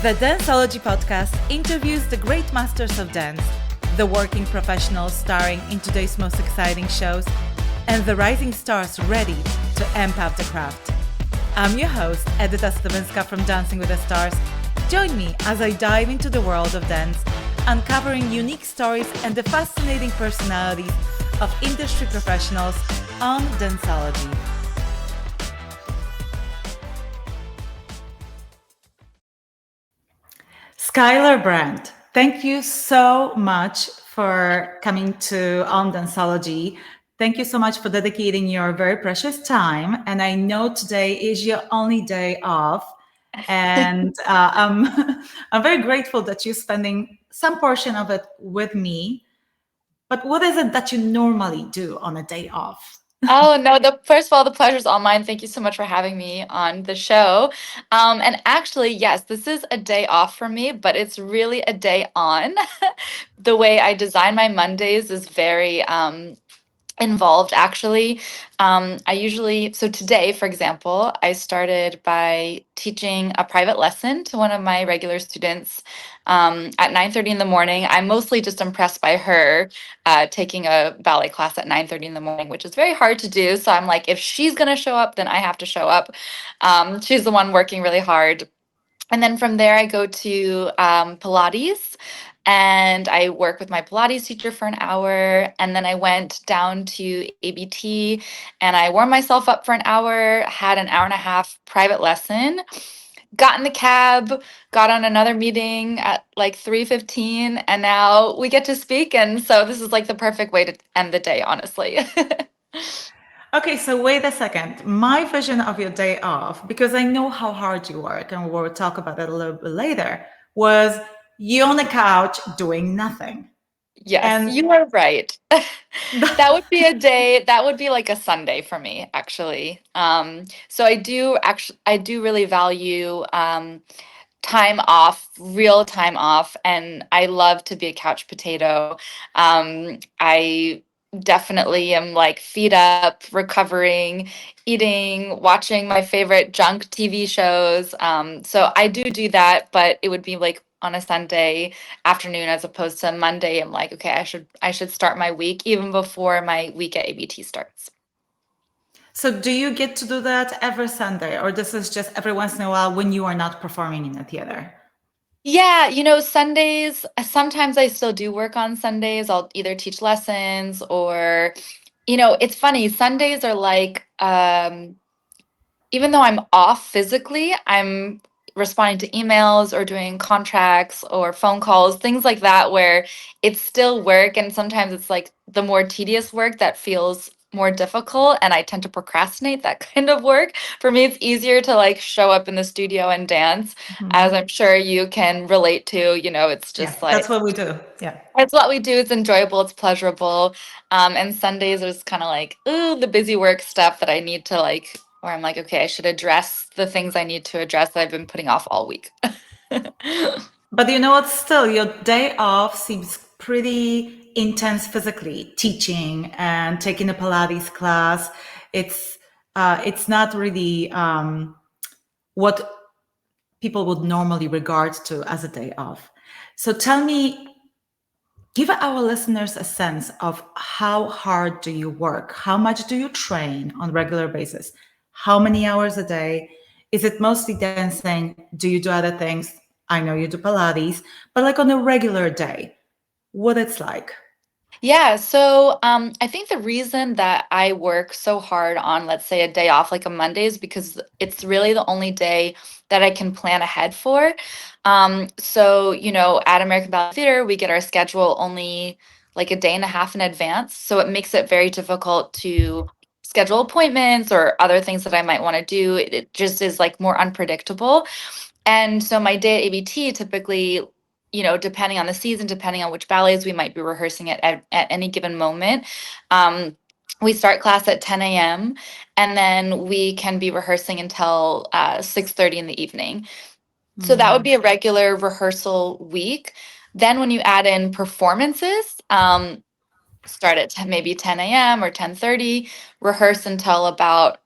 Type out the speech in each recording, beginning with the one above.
The Danceology podcast interviews the great masters of dance, the working professionals starring in today's most exciting shows, and the rising stars ready to amp up the craft. I'm your host, Edyta Stawinska from Dancing with the Stars. Join me as I dive into the world of dance, uncovering unique stories and the fascinating personalities of industry professionals on Danceology. Skylar Brandt, thank you so much for coming to On Danceology. Thank you so much for dedicating your very precious time. And I know today is your only day off. And I'm very grateful that you're spending some portion of it with me. But what is it that you normally do on a day off? Oh no, first of all, the pleasure's all mine. Thank you so much for having me on the show. And actually, yes, this is a day off for me, but it's really a day on. The way I design my Mondays is very involved actually. So today, for example, I started by teaching a private lesson to one of my regular students at 9:30 in the morning. I'm mostly just impressed by her taking a ballet class at 9:30 in the morning, which is very hard to do. So I'm like, if she's gonna show up, then I have to show up. She's the one working really hard. And then from there, I go to Pilates and I work with my Pilates teacher for an hour. And then I went down to ABT and I warmed myself up for an hour, had an hour and a half private lesson, got in the cab, got on another meeting at like 3:15, and now we get to speak. And so this is like the perfect way to end the day, honestly. Okay, so wait a second. My vision of your day off, because I know how hard you work, and we'll talk about it a little bit later, was you on the couch doing nothing. Yes, And you are right. That would be a day, that would be like a Sunday for me, actually. So I do really value time off, real time off, and I love to be a couch potato. I definitely am like feet up, recovering, eating, watching my favorite junk TV shows. So I do that, but it would be like on a Sunday afternoon as opposed to Monday. I'm like, okay, I should start my week even before my week at ABT starts. so do you get to do that every Sunday, or this is just every once in a while when you are not performing in a theater? Yeah, Sundays, sometimes I still do work on Sundays. I'll either teach lessons or, it's funny, Sundays are like, even though I'm off physically, I'm responding to emails or doing contracts or phone calls, things like that, where it's still work. And sometimes it's like the more tedious work that feels more difficult. And I tend to procrastinate that kind of work. For me, it's easier to like show up in the studio and dance, as Mhm. I'm sure you can relate to. It's Yeah, just that's like, what we do. Yeah. it's what we do. It's enjoyable. It's pleasurable. And Sundays is kind of like, ooh, the busy work stuff that I need to like, where I'm like, okay, I should address the things I need to address that I've been putting off all week. But you know what? Still, your day off seems pretty intense physically, teaching and taking a Pilates class. It's not really what people would normally regard to as a day off. So tell me, give our listeners a sense of how hard do you work? How much do you train on a regular basis? How many hours a day? Is it mostly dancing? Do you do other things? I know you do Pilates, but like on a regular day, what it's like. Yeah, so I think the reason that I work so hard on, let's say, a day off like a Monday is because it's really the only day that I can plan ahead for. So, at American Ballet Theater, we get our schedule only like a day and a half in advance. So it makes it very difficult to schedule appointments or other things that I might want to do. It just is like more unpredictable. And so my day at ABT typically, depending on the season, depending on which ballets we might be rehearsing at any given moment, um, we start class at 10 a.m. and then we can be rehearsing until 6:30 in the evening. So that would Mm. be a regular rehearsal week. Then when you add in performances, start at maybe 10 a.m. or 10:30, rehearse until about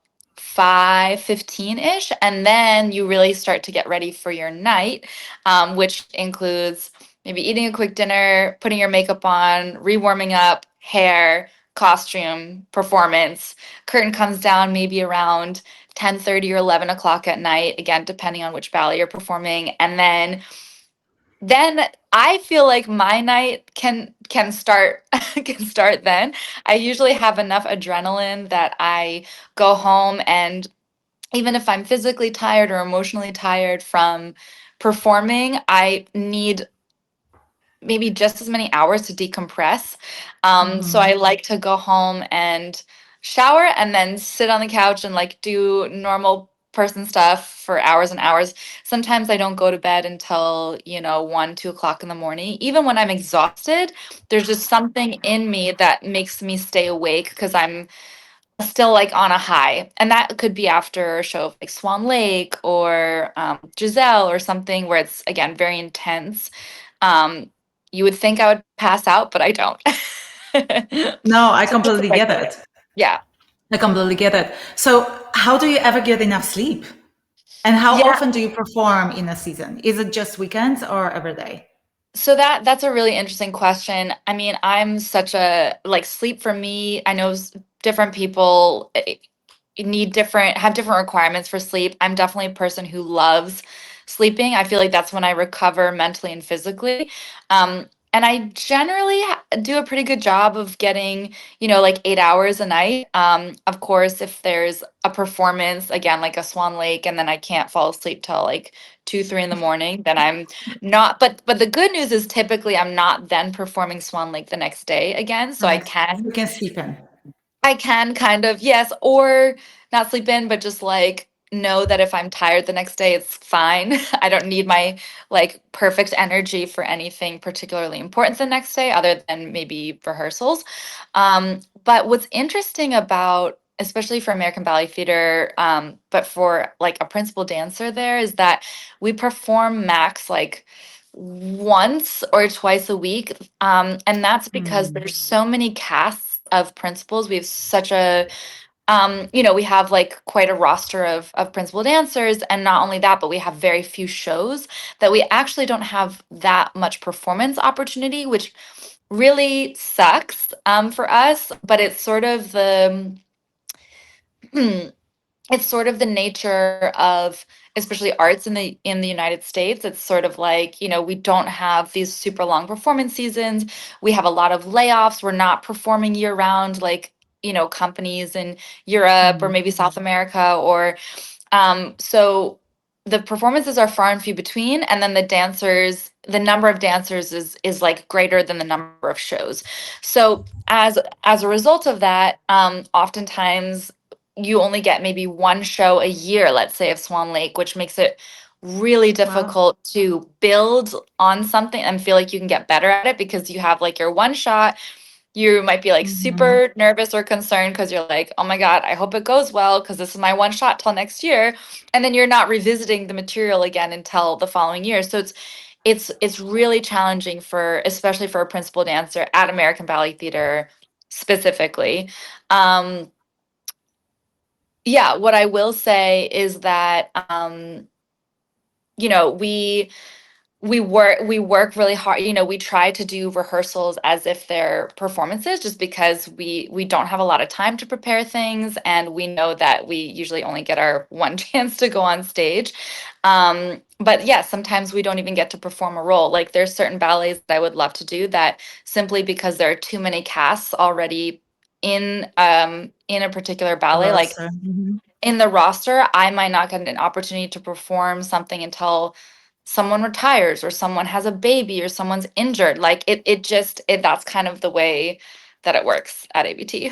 5:15 ish, and then you really start to get ready for your night, which includes maybe eating a quick dinner, putting your makeup on, rewarming up, hair, costume, performance. Curtain comes down maybe around 10:30 or 11 o'clock at night, again depending on which ballet you're performing, and then I feel like my night can start can start then. I usually have enough adrenaline that I go home, and even if I'm physically tired or emotionally tired from performing, I need maybe just as many hours to decompress. So I Mhm. like to go home and shower and then sit on the couch and like do normal person stuff for hours and hours. Sometimes I don't go to bed until, 1, 2 o'clock in the morning. Even when I'm exhausted, there's just something in me that makes me stay awake because I'm still like on a high. And that could be after a show of like Swan Lake or Giselle or something where it's again very intense. Um, you would think I would pass out, but I don't. No, I So just completely get regular. it. Yeah. I completely get it. So, how do you ever get enough sleep? And how Yeah. often do you perform in a season? Is it just weekends or every day? So that's a really interesting question. I mean, I'm such a like sleep for me. I know different people need different have different requirements for sleep. I'm definitely a person who loves sleeping. I feel like that's when I recover mentally and physically. And I generally do a pretty good job of getting, like 8 hours a night. Of course, if there's a performance, again, like a Swan Lake, and then I can't fall asleep till like 2, 3 in the morning, then I'm not. But the good news is typically I'm not then performing Swan Lake the next day again. So I Nice. can You can sleep in. I can kind of, yes, or not sleep in, but just like know that if I'm tired the next day, it's fine. I don't need my like perfect energy for anything particularly important the next day, other than maybe rehearsals. But what's interesting about, especially for American Ballet Theater, but for like a principal dancer there, is that we perform max like once or twice a week. And that's because Hmm. there's so many casts of principals. We have such a we have like quite a roster of principal dancers, and not only that, but we have very few shows that we actually don't have that much performance opportunity, which really sucks for us. But it's sort of the it's sort of the nature of especially arts in the United States. It's sort of like, we don't have these super long performance seasons. We have a lot of layoffs. We're not performing year round like, companies in Europe or Hmm. maybe South America or so the performances are far and few between, and then the number of dancers is like greater than the number of shows. So as a result of that, oftentimes you only get maybe one show a year, let's say of Swan Lake, which makes it really Wow. difficult to build on something and feel like you can get better at it because you have like your one shot. You might be like Hmm. super nervous or concerned because you're like, oh my God, I hope it goes well because this is my one shot till next year. And then you're not revisiting the material again until the following year. So it's really challenging for especially for a principal dancer at American Ballet Theater specifically. Um, yeah, what I will say is that you know, we work really hard. We try to do rehearsals as if they're performances just because we don't have a lot of time to prepare things, and we know that we usually only get our one chance to go on stage. But yeah, sometimes we don't even get to perform a role. Like there's certain ballets that I would love to do that simply because there are too many casts already in a particular The ballet. Like roster. Hmm. in the roster, I might not get an opportunity to perform something until someone retires or someone has a baby or someone's injured. Like that's kind of the way that it works at ABT.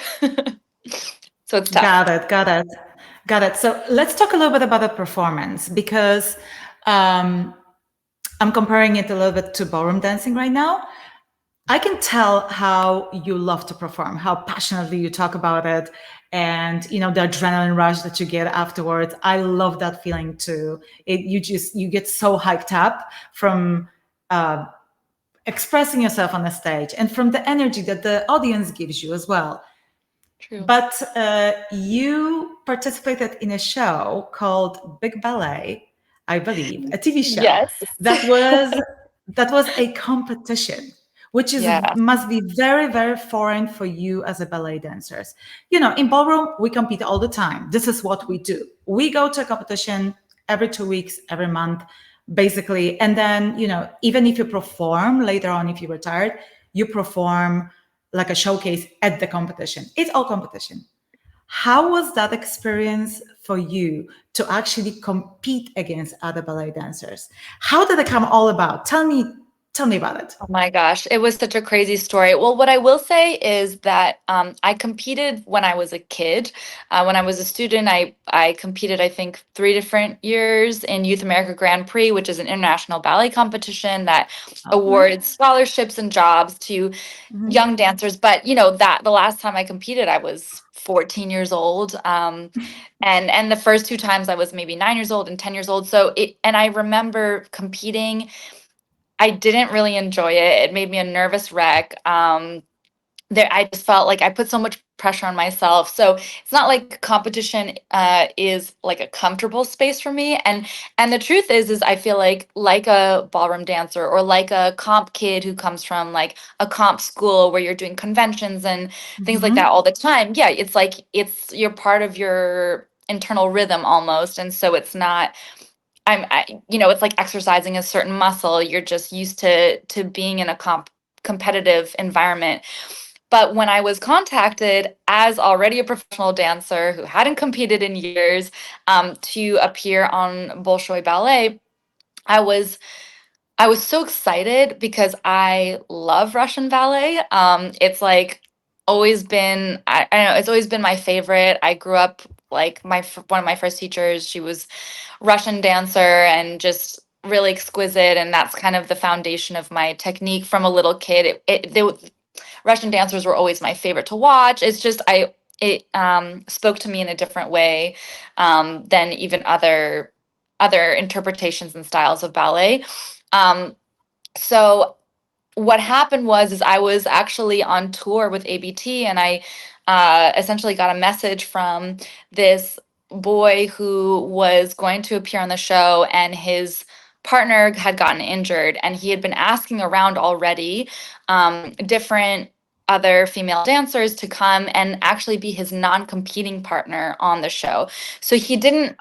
So it's tough. Got it. Got it. Got it. So let's talk a little bit about the performance because um, I'm comparing it a little bit to ballroom dancing right now. I can tell how you love to perform, how passionately you talk about it, and the adrenaline rush that you get afterwards. I love that feeling too. You get so hyped up from uh, expressing yourself on the stage and from the energy that the audience gives you as well. True. But you participated in a show called Big Ballet, I believe, a TV show Yes. that was that was a competition, which is Yeah. must be very, very foreign for you as a ballet dancers. You know, in ballroom we compete all the time. This is what we do. We go to a competition every 2 weeks, every month, basically, and then even if you perform later on, if you retired, you perform like a showcase at the competition. It's all competition. How was that experience for you to actually compete against other ballet dancers? How did it come all about? Tell me about it. Oh my gosh, it was such a crazy story. Well, what I will say is that I competed when I was a kid. When I was a student, I competed, I think, 3 different years in Youth America Grand Prix, which is an international ballet competition that Okay. awards scholarships and jobs to Mhm. young dancers. But that the last time I competed, I was 14 years old. And the first two times I was maybe 9 years old and 10 years old. And I remember competing. I didn't really enjoy it. It made me a nervous wreck. I just felt like I put so much pressure on myself. So it's not like competition is like a comfortable space for me. And the truth is I feel like a ballroom dancer or like a comp kid who comes from like a comp school where you're doing conventions and things like that Mhm. all the time. Yeah, it's like you're part of your internal rhythm almost, and so it's not. It's like exercising a certain muscle. You're just used to being in a competitive environment. But when I was contacted as already a professional dancer who hadn't competed in years, to appear on Bolshoi Ballet, I was I was so excited because I love Russian ballet. It's like always been, I don't know, it's always been my favorite. I grew up like one of my first teachers, she was Russian dancer and just really exquisite. And that's kind of the foundation of my technique from a little kid. Russian dancers were always my favorite to watch. It spoke to me in a different way than even other interpretations and styles of ballet. Um, so what happened was is I was actually on tour with ABT, and I essentially got a message from this boy who was going to appear on the show, and his partner had gotten injured, and he had been asking around already different other female dancers to come and actually be his non-competing partner on the show. So he didn't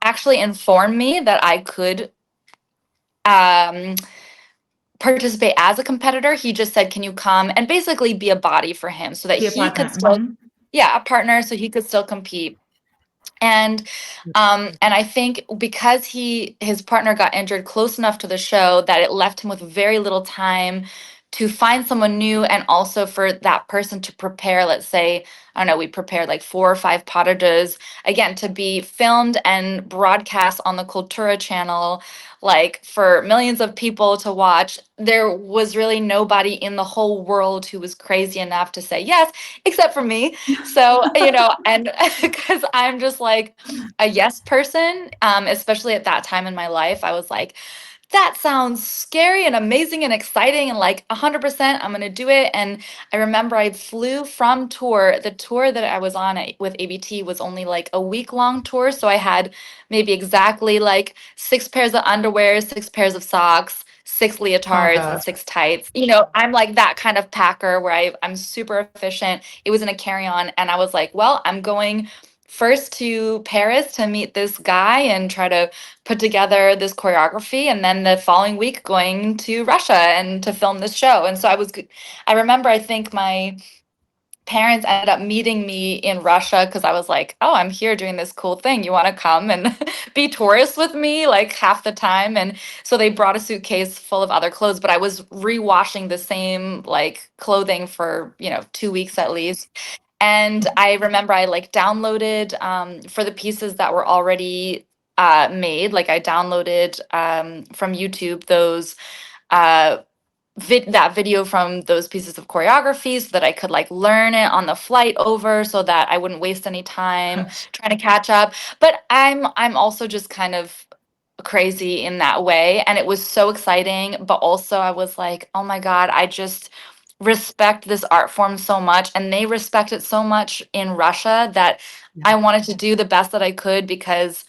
actually inform me that I could um, participate as a competitor. He just said, "Can you come and basically be a body for him so that Be a he partner. could still, Mhm. yeah, a partner so he could still compete." And I think because his partner got injured close enough to the show that it left him with very little time to find someone new, and also for that person to prepare, let's say, I don't know, we prepared like 4 or 5 pas de deux, again, to be filmed and broadcast on the Cultura channel, like for millions of people to watch. There was really nobody in the whole world who was crazy enough to say yes, except for me. So, and because I'm just like a yes person, especially at that time in my life, I was like, that sounds scary and amazing and exciting and like 100% I'm going to do it. And I remember I flew from tour. The tour that I was on with ABT was only like a week-long tour. So I had maybe exactly like 6 pairs of underwear, 6 pairs of socks, six Oh leotards, and gosh. 6 tights. I'm like that kind of packer where I'm super efficient. It was in a carry-on. And I was like, well, I'm going first to Paris to meet this guy and try to put together this choreography, and then the following week going to Russia and to film this show. And so I remember, I think my parents ended up meeting me in Russia because I was like, "Oh, I'm here doing this cool thing. You want to come and be tourists with me like half the time?" And so they brought a suitcase full of other clothes, but I was rewashing the same like clothing for, 2 weeks at least. And I remember I like downloaded for the pieces that were already made, like I downloaded from YouTube those uh, that video from those pieces of choreography so that I could like learn it on the flight over so that I wouldn't waste any time Gosh. trying to catch up. But I'm also just kind of crazy in that way, and it was so exciting, but also I was like, "Oh my God, respect this art form so much, and they respect it so much in Russia, that Yeah. I wanted to do the best that I could, because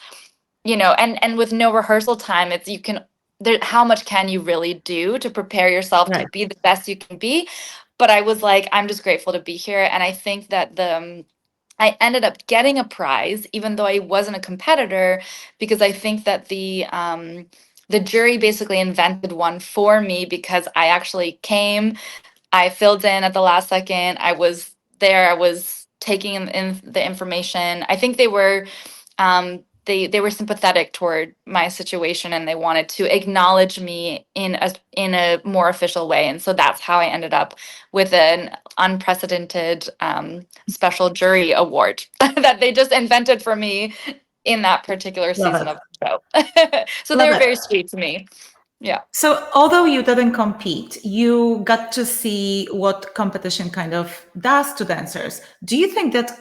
and with no rehearsal time, it's you can there how much can you really do to prepare yourself to Right. be the best you can be. But I was like, I'm just grateful to be here, and I think that I ended up getting a prize, even though I wasn't a competitor, because I think that the jury basically invented one for me, because I actually came, I filled in at the last second. I was there. I was taking in the information. I think they were sympathetic toward my situation, and they wanted to acknowledge me in a more official way. And so that's how I ended up with an unprecedented special jury award that they just invented for me in that particular Love season it. of the show. So they Love were it. very sweet to me. Yeah. So, although you didn't compete, you got to see what competition kind of does to dancers. Do you think that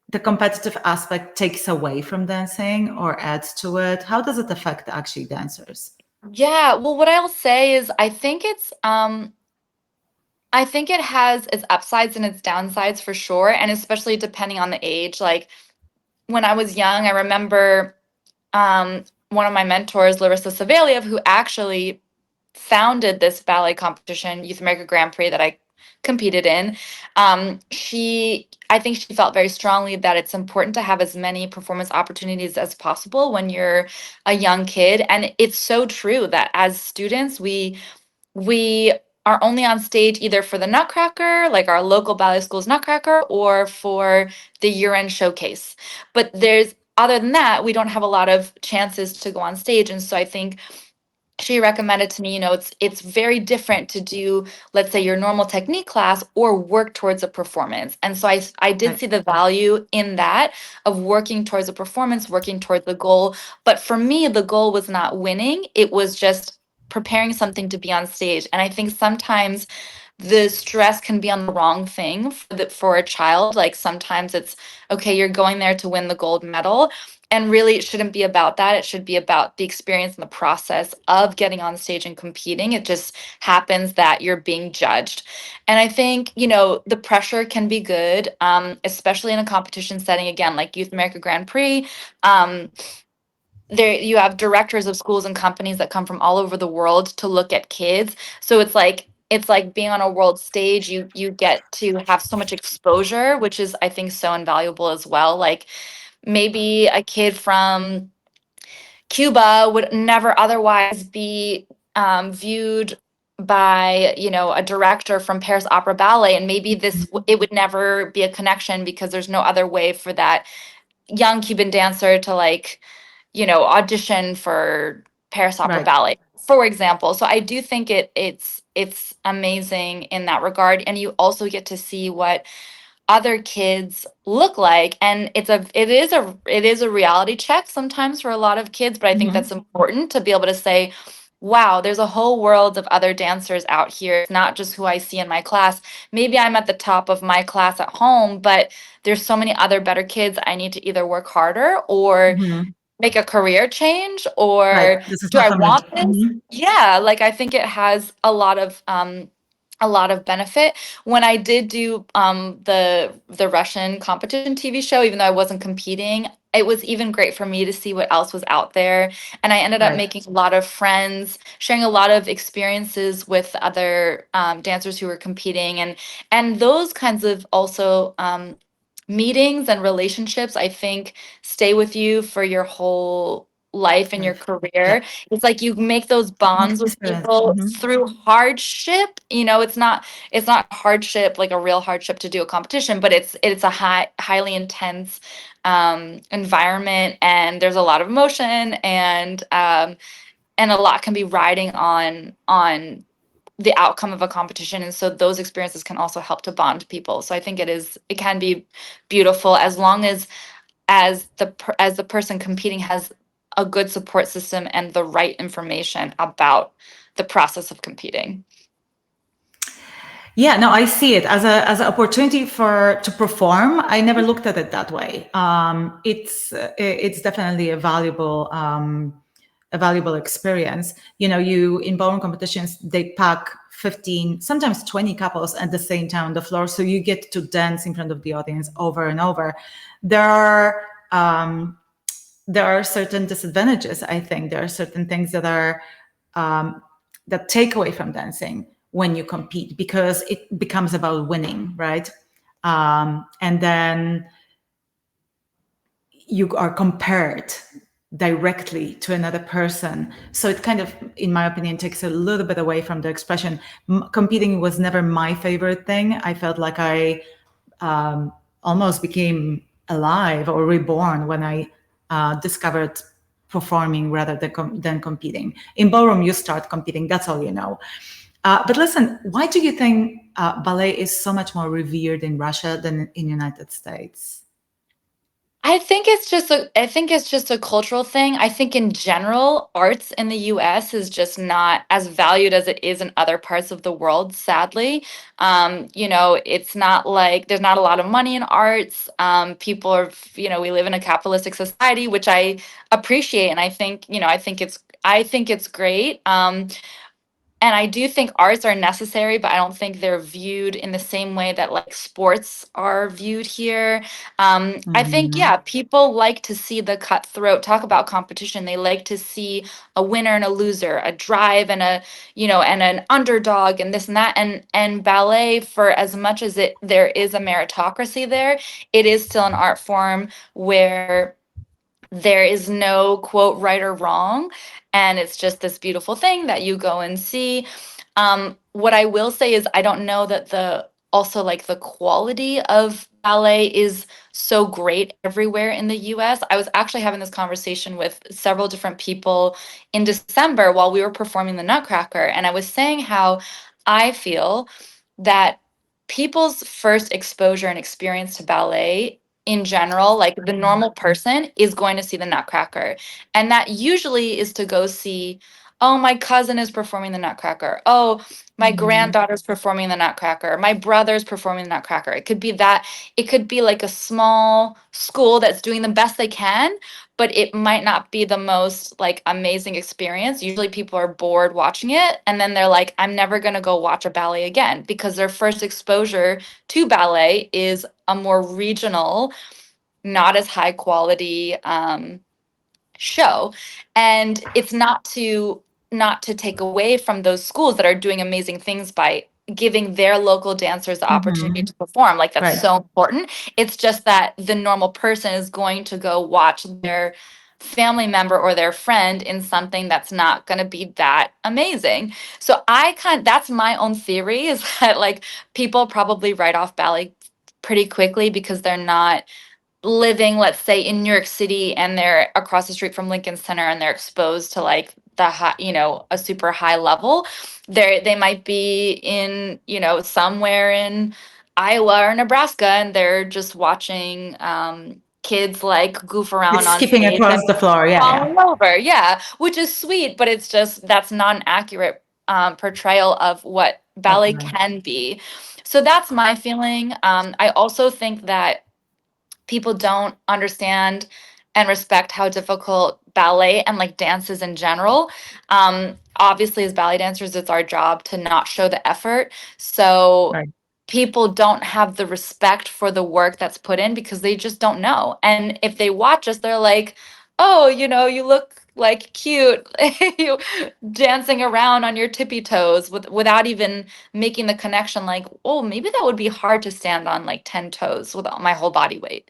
the competitive aspect takes away from dancing or adds to it? How does it affect actually dancers? Yeah, well, what I'll say is I think it has its upsides and its downsides for sure, and especially depending on the age. Like when I was young, I remember one of my mentors, Larissa Saveliev, who actually founded this ballet competition, Youth America Grand Prix, that I competed in. I think she felt very strongly that it's important to have as many performance opportunities as possible when you're a young kid. And it's so true that as students, we are only on stage either for the Nutcracker, like our local ballet school's Nutcracker, or for the year-end showcase. But other than that, we don't have a lot of chances to go on stage. And so I think she recommended to me, it's very different to do, let's say, your normal technique class or work towards a performance. And so I did Right. see the value in that, of working towards a performance, working towards the goal. But for me, the goal was not winning, it was just preparing something to be on stage. And I think sometimes the stress can be on the wrong thing for a child. Like sometimes it's okay, you're going there to win the gold medal, and really it shouldn't be about that. It should be about the experience and the process of getting on stage and competing. It just happens that you're being judged. And I think the pressure can be good, especially in a competition setting, again, like Youth America Grand Prix. um, there you have directors of schools and companies that come from all over the world to look at kids. So it's like being on a world stage. You get to have so much exposure, which is, I think, so invaluable as well. Like maybe a kid from Cuba would never otherwise be viewed by a director from Paris Opera Ballet, and maybe it would never be a connection, because there's no other way for that young Cuban dancer to, like, audition for Paris Opera Right. Ballet, for example. So I do think it's amazing in that regard, and you also get to see what other kids look like, and it is a reality check sometimes for a lot of kids. But I think that's Mhm. important to be able to say, wow, there's a whole world of other dancers out here. It's not just who I see in my class. Maybe I'm at the top of my class at home, but there's so many other better kids. I need to either work harder or Mhm. make a career change, Right. or This is do not I a match. want this? Mhm. Yeah, like I think it has a lot of benefit. When I did do the Russian competition TV show, even though I wasn't competing, it was even great for me to see what else was out there. And I ended up Right. making a lot of friends, sharing a lot of experiences with other dancers who were competing, and those kinds of also meetings and relationships, I think, stay with you for your whole life and your Life. Yeah. career. It's like you make those bonds Mixed with experience. people Mhm. through hardship. It's not hardship, like a real hardship to do a competition, but it's a highly intense environment, and there's a lot of emotion, and a lot can be riding on the outcome of a competition. And so those experiences can also help to bond people. So I think it can be beautiful, as long as the person competing has a good support system and the right information about the process of competing. Yeah, no, I see it as an opportunity for to perform. I never looked at it that way. It's definitely a valuable a valuable experience. You in ballroom competitions, they pack 15, sometimes 20 couples at the same time on the floor, so you get to dance in front of the audience over and over. There are certain disadvantages. I think there are certain things that are that take away from dancing when you compete, because it becomes about winning, right? And then you are compared directly to another person. So it kind of, in my opinion, takes a little bit away from the expression. Competing was never my favorite thing. I felt like I almost became alive or reborn when I discovered performing rather than competing. In ballroom, you start competing, that's all you know. But listen, why do you think ballet is so much more revered in Russia than in the United States? I think it's just a cultural thing. I think in general, arts in the US is just not as valued as it is in other parts of the world, sadly. It's not like there's not a lot of money in arts. People are, we live in a capitalistic society, which I appreciate, and I think it's great. And I do think arts are necessary, but I don't think they're viewed in the same way that like sports are viewed here. I think, Mhm. yeah, people like to see the cutthroat, talk about competition. They like to see a winner and a loser, a drive and and an underdog and this and that. And ballet, for as much as there is a meritocracy there, it is still an art form where there is no quote right or wrong, and it's just this beautiful thing that you go and see. What I will say is I don't know that the also like the quality of ballet is so great everywhere in the US. I was actually having this conversation with several different people in December while we were performing the Nutcracker, and I was saying how I feel that people's first exposure and experience to ballet in general, like the normal person is going to see the Nutcracker. And that usually is to go see, oh, my cousin is performing the Nutcracker. Oh, my Mhm. granddaughter's performing the Nutcracker. My brother's performing the Nutcracker. It could be that, it could be like a small school that's doing the best they can, but it might not be the most like amazing experience. Usually people are bored watching it and then they're like, I'm never going to go watch a ballet again, because their first exposure to ballet is a more regional, not as high quality show. And it's not to take away from those schools that are doing amazing things by giving their local dancers the opportunity Mhm. to perform. Like that's Right. so important. It's just that the normal person is going to go watch their family member or their friend in something that's not going to be that amazing. So that's my own theory, is that like people probably write off ballet pretty quickly because they're not living, let's say, in New York City, and they're across the street from Lincoln Center and they're exposed to like the high, a super high level. They might be in, somewhere in Iowa or Nebraska, and they're just watching kids like goof around It's on skipping stage across and the floor. Yeah, yeah. falling over. Yeah, which is sweet, but it's just that's not an accurate portrayal of what ballet Definitely. can be. So that's my feeling. I also think that people don't understand and respect how difficult ballet and like dances in general. Obviously, as ballet dancers, it's our job to not show the effort. So Right. people don't have the respect for the work that's put in because they just don't know. And if they watch us, they're like, oh, you look like cute, you dancing around on your tippy toes without even making the connection like, oh, maybe that would be hard to stand on like 10 toes with my whole body weight.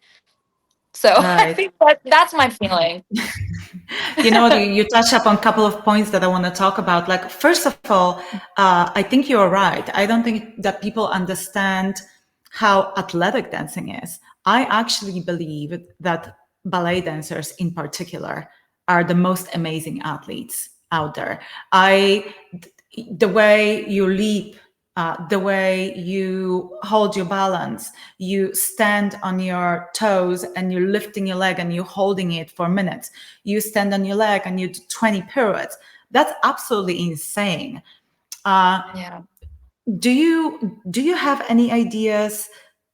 So I Right. think that's my feeling. You know what? You touch up on a couple of points that I want to talk about. Like, first of all, I think you're right. I don't think that people understand how athletic dancing is. I actually believe that ballet dancers, in particular, are the most amazing athletes out there. The way you leap, the way you hold your balance, you stand on your toes and you're lifting your leg and you're holding it for minutes. You stand on your leg and you do 20 pirouettes. That's absolutely insane. Uh, Yeah. do you have any ideas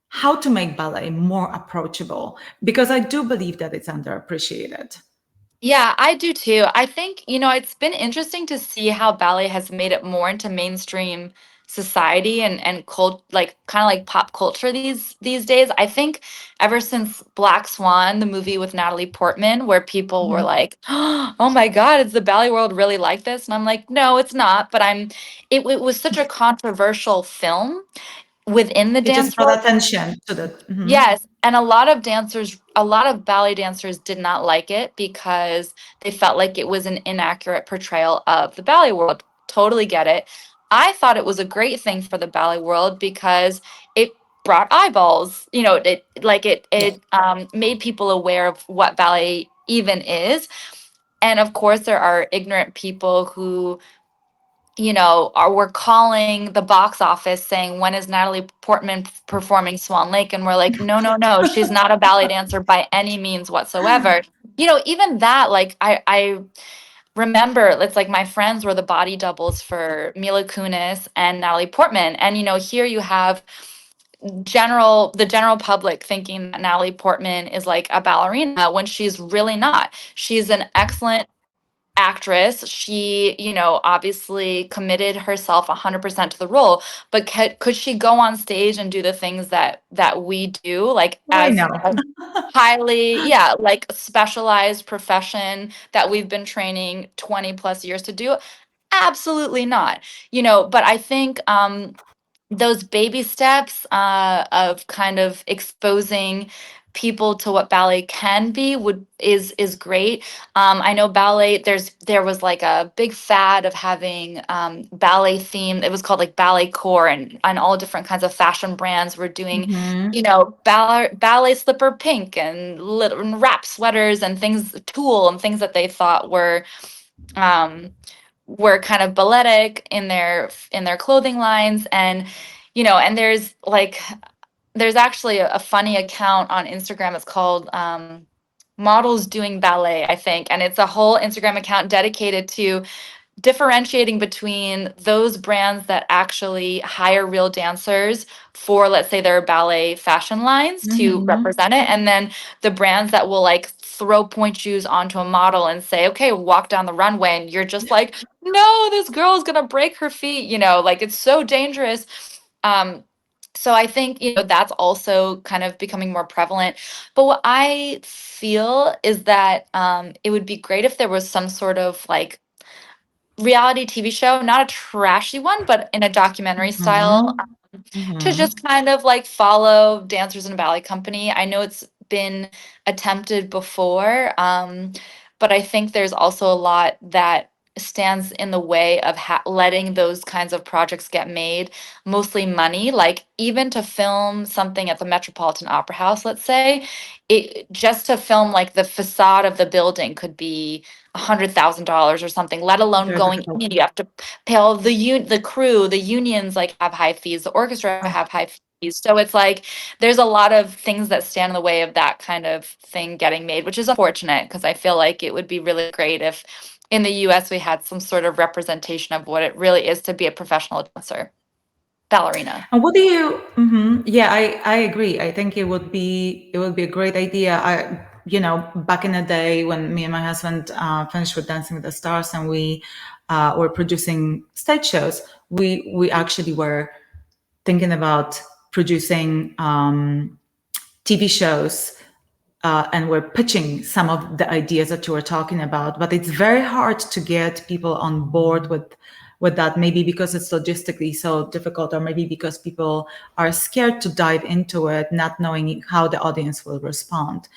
how to make ballet more approachable? Because I do believe that it's underappreciated. Yeah, I do too. I think, it's been interesting to see how ballet has made it more into mainstream society and cult like kind of like pop culture these days. I think ever since Black Swan, the movie with Natalie Portman, where people were Mhm. like, "Oh my God, is the ballet world really like this?" And I'm like, "No, it's not." But it was such a controversial film within the It just dance brought world. attention to the. Mhm. Yes, and a lot of ballet dancers did not like it because they felt like it was an inaccurate portrayal of the ballet world. Totally get it. I thought it was a great thing for the ballet world because it brought eyeballs. Yeah. It made people aware of what ballet even is. And of course, there are ignorant people who are we're calling the box office saying, when is Natalie Portman performing Swan Lake? And we're like, no, no, no, she's not a ballet dancer by any means whatsoever. Even that, like I remember it's like my friends were the body doubles for Mila Kunis and Natalie Portman. And here you have the general public thinking that Natalie Portman is like a ballerina when she's really not. She's an excellent actress. She, obviously committed herself 100% to the role, but could she go on stage and do the things that we do, like I as know. a highly, yeah, like specialized profession that we've been training 20 plus years to do? Absolutely not. But I think those baby steps of kind of exposing people to what ballet can be is great. I know ballet. There was like a big fad of having ballet theme. It was called like ballet core, and all different kinds of fashion brands were doing, Mhm. ballet slipper pink and wrap sweaters and things, tulle and things that they thought um, were kind of balletic in their clothing lines. And there's actually a funny account on Instagram. It's called Models Doing Ballet, I think, and it's a whole Instagram account dedicated to differentiating between those brands that actually hire real dancers for, let's say, their ballet fashion lines to Mhm. represent it, and then the brands that will like throw point shoes onto a model and say, okay, walk down the runway, and you're just like, no, this girl is gonna break her feet, like it's so dangerous. Um so I think that's also kind of becoming more prevalent. But what I feel is that it would be great if there was some sort of like reality TV show, not a trashy one, but in a documentary style, Mhm. to Mhm. just kind of like follow dancers in a ballet company. I know it's been attempted before, but I think there's also a lot that stands in the way of letting those kinds of projects get made, mostly money. Like even to film something at the Metropolitan Opera House, let's say, it just to film like the facade of the building could be $100,000 or something, let alone Very going difficult. in. You have to pay all the crew, the unions like have high fees, the orchestra Oh, have high fees. So it's like there's a lot of things that stand in the way of that kind of thing getting made, which is unfortunate because I feel like it would be really great if in the US we had some sort of representation of what it really is to be a professional dancer, ballerina. and what do you? Mhm. Yeah, I agree. I think it would be a great idea. Back in the day when me and my husband finished with Dancing with the Stars and we were producing stage shows, we actually were thinking about producing TV shows, and we're pitching some of the ideas that you were talking about. But it's very hard to get people on board with that. Maybe because it's logistically so difficult, or maybe because people are scared to dive into it, not knowing how the audience will respond.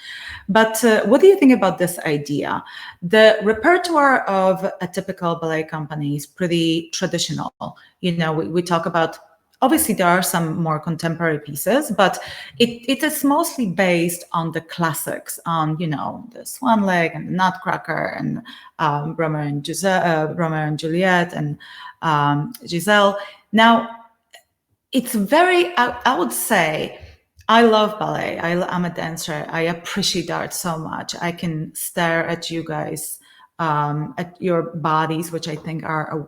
But what do you think about this idea? The repertoire of a typical ballet company is pretty traditional. We talk about, obviously there are some more contemporary pieces, but it is mostly based on the classics, on the Swan Lake and the Nutcracker and Romeo and Juliet and Giselle. Now it's very, I would say, I love ballet. I'm a dancer. I appreciate art so much. I can stare at you guys, at your bodies, which I think are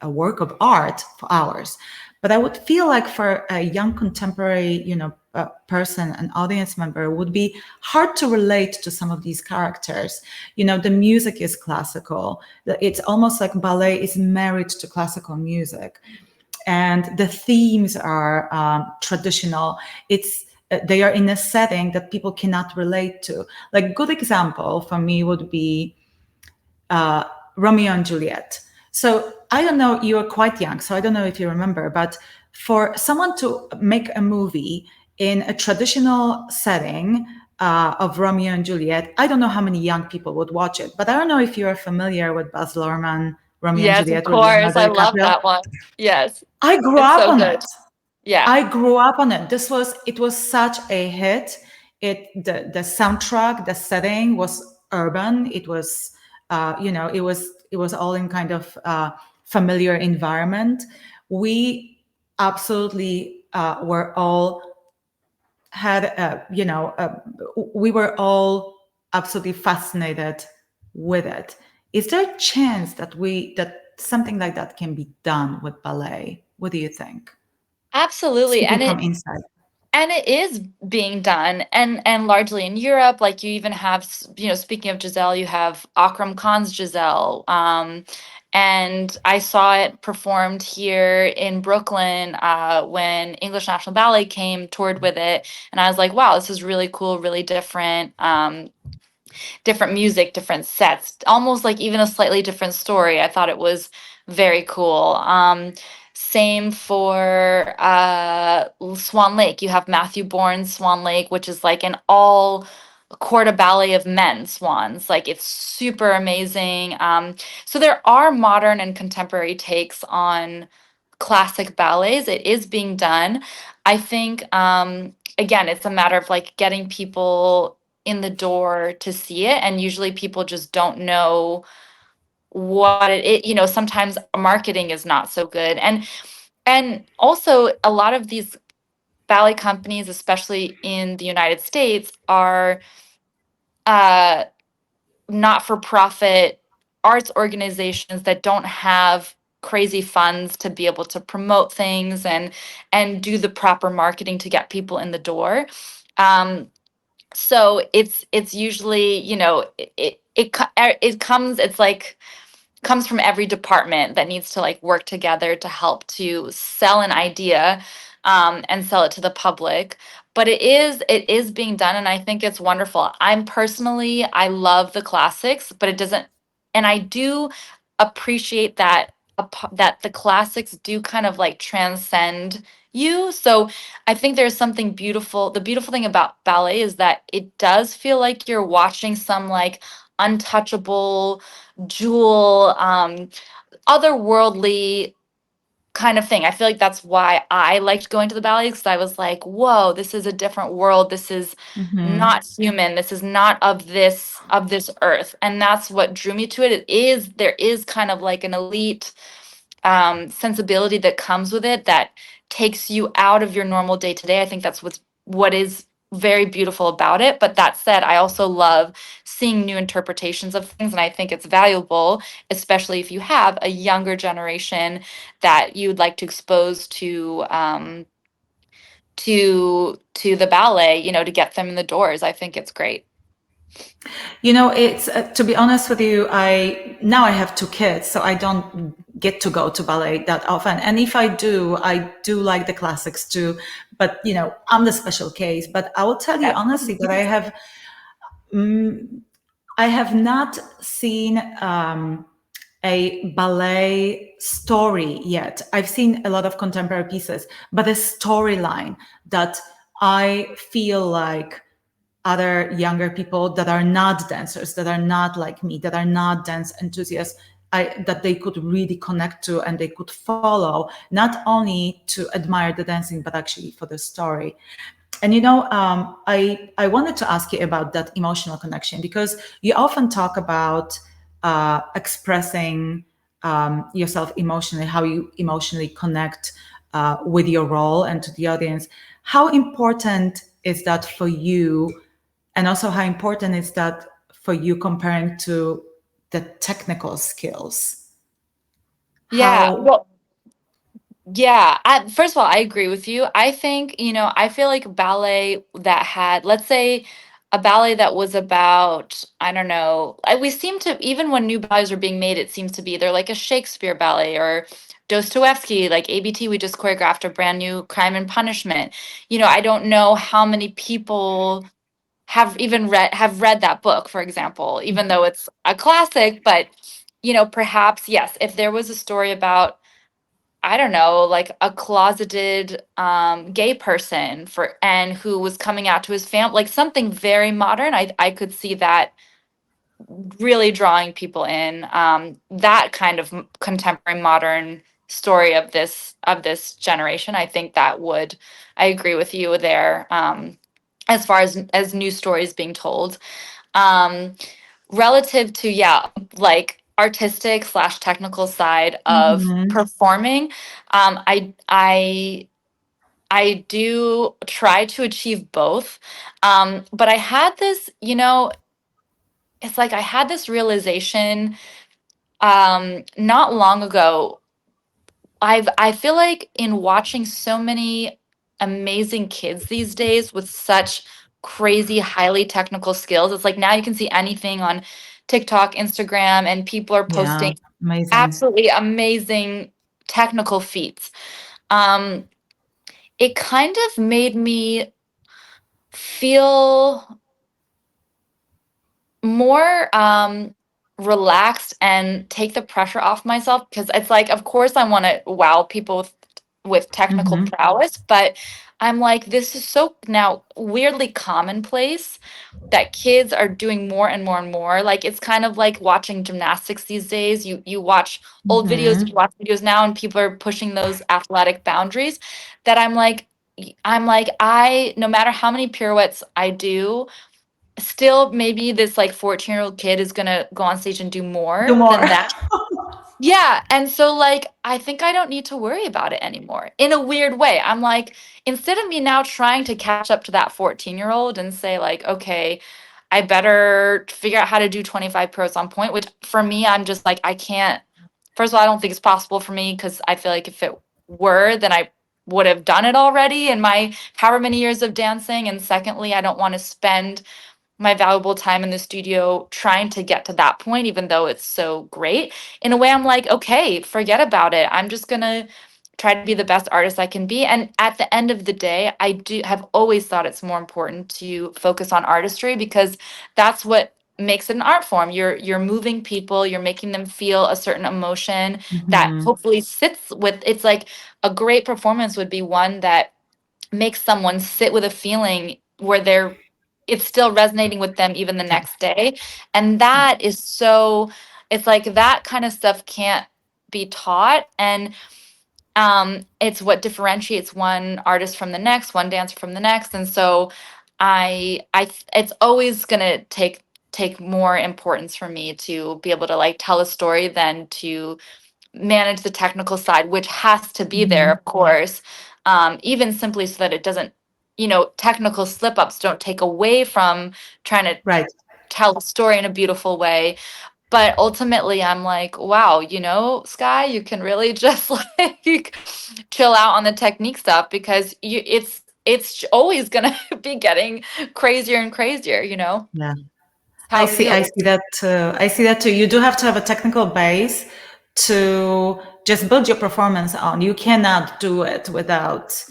a work of art for hours. But I would feel like for a young contemporary, person, an audience member, it would be hard to relate to some of these characters. The music is classical. It's almost like ballet is married to classical music, and the themes are traditional. They are in a setting that people cannot relate to. Like, good example for me would be Romeo and Juliet. So I don't know, you are quite young, so I don't know if you remember, but for someone to make a movie in a traditional setting of Romeo and Juliet, I don't know how many young people would watch it. But I don't know if you are familiar with Baz Luhrmann, Romeo and Yes, of Juliet with course. I Leonardo love DiCaprio. that one. Yes, I grew it's up so on good. it. Yeah. I grew up on it. It was such a hit. The soundtrack, the setting was urban. It was it was all in kind of familiar environment. We absolutely were all had we were all absolutely fascinated with it. Is there a chance that something like that can be done with ballet? What do you think? Absolutely. Speaking And from it inside. and it is being done, and largely in Europe. Like, you even have, speaking of Giselle, you have Akram Khan's Giselle. And I saw it performed here in Brooklyn when English National Ballet came, toured with it, and I was like, wow, this is really cool, really different. Different music, different sets, almost like even a slightly different story. I thought it was very cool. Same for Swan Lake. You have Matthew Bourne's Swan Lake, which is like an all corps de ballet of men swans. Like, it's super amazing. So there are modern and contemporary takes on classic ballets. It is being done. I think, again, it's a matter of like getting people in the door to see it, and usually people just don't know what sometimes marketing is not so good. And also, a lot of these ballet companies, especially in the United States, are uh not for profit arts organizations that don't have crazy funds to be able to promote things and do the proper marketing to get people in the door. So it's usually, it comes, it's like, comes from every department that needs to like work together to help to sell an idea, and sell it to the public. But it is being done, and I think it's wonderful. I love the classics, but it doesn't, and I do appreciate that that the classics do kind of like transcend you. So I think there's something beautiful. The beautiful thing about ballet is that it does feel like you're watching some like untouchable jewel, otherworldly kind of thing. I feel like that's why I liked going to the ballet, because I was like, whoa, this is a different world. This is Hmm. not human. This is not of this earth. And that's what drew me to it. There is kind of like an elite sensibility that comes with it that takes you out of your normal day to day. I think that's what is very beautiful about it. But that said, I also love seeing new interpretations of things, and I think it's valuable, especially if you have a younger generation that you'd like to expose to the ballet, to get them in the doors. I think it's great. It's to be honest with you, I have two kids, so I don't get to go to ballet that often. And if I do like the classics too. But I'm the special case. But I will tell you Yeah. honestly that I have not seen a ballet story yet. I've seen a lot of contemporary pieces, but a storyline that I feel like other younger people that are not dancers, that are not like me, that are not dance enthusiasts, that they could really connect to and they could follow, not only to admire the dancing, but actually for the story. And I wanted to ask you about that emotional connection, because you often talk about expressing yourself emotionally, how you emotionally connect with your role and to the audience. How important is that for you? And also, how important is that for you comparing to the technical skills? Yeah. How? Well, Yeah, first of all, I agree with you. I think, I feel like ballet that had, let's say, a ballet that was about, I don't know, we seem to, even when new ballets are being made, it seems to be either like a Shakespeare ballet or Dostoevsky, like ABT, we just choreographed a brand new Crime and Punishment. I don't know how many people have read that book, for example, even though it's a classic, but perhaps, yes, if there was a story about, I don't know, like a closeted gay person for and who was coming out to his family, like something very modern. I could see that really drawing people in. That kind of contemporary modern story of this generation. I think that would. I agree with you there. As far as new stories being told. Um, Relative to, yeah, like artistic slash technical side of Hmm. performing, I do try to achieve both. But I had this, it's like I had this realization not long ago. I feel like in watching so many amazing kids these days with such crazy highly technical skills, it's like now you can see anything on TikTok, Instagram, and people are Yeah, posting amazing. absolutely amazing technical feats. Um, it kind of made me feel more relaxed and take the pressure off myself, because it's like, of course I want to wow people with technical Hmm. prowess, but I'm like, this is so now weirdly commonplace that kids are doing more and more and more. Like it's kind of like watching gymnastics these days. You watch old videos, you Hmm. watch videos now, and people are pushing those athletic boundaries that I'm like, I no matter how many pirouettes I do, still maybe this like 14-year-old kid is gonna go on stage and do Do more more. than that. Yeah, and so like I think I don't need to worry about it anymore. In a weird way, I'm like, instead of me now trying to catch up to that 14-year-old and say like, okay, I better figure out how to do 25 pros on point, which for me, I'm just like, I can't. First of all, I don't think it's possible for me because I feel like if it were, then I would have done it already in my however many years of dancing. And secondly, I don't want to spend my valuable time in the studio trying to get to that point, even though it's so great. In a way, I'm like, okay, forget about it. I'm just gonna try to be the best artist I can be. And at the end of the day, I do have always thought it's more important to focus on artistry, because that's what makes it an art form. You're moving people, you're making them feel a certain emotion that Hmm. hopefully sits with, it's like a great performance would be one that makes someone sit with a feeling where it's still resonating with them even the Yeah, next day. And yeah. that is so, it's like that kind of stuff can't be taught. And it's what differentiates one artist from the next, one dancer from the next. And so it's always gonna take more importance for me to be able to like tell a story than to manage the technical side, which has to be there, Hmm. of course, even simply so that it doesn't, technical slip ups don't take away from trying to Right. tell a story in a beautiful way. But ultimately, I'm like, wow, Sky, you can really just like chill out on the technique stuff, because it's always gonna be getting crazier and crazier. Yeah. How it I feels. see that too. I see that too. You do have to have a technical base to just build your performance on. You cannot do it without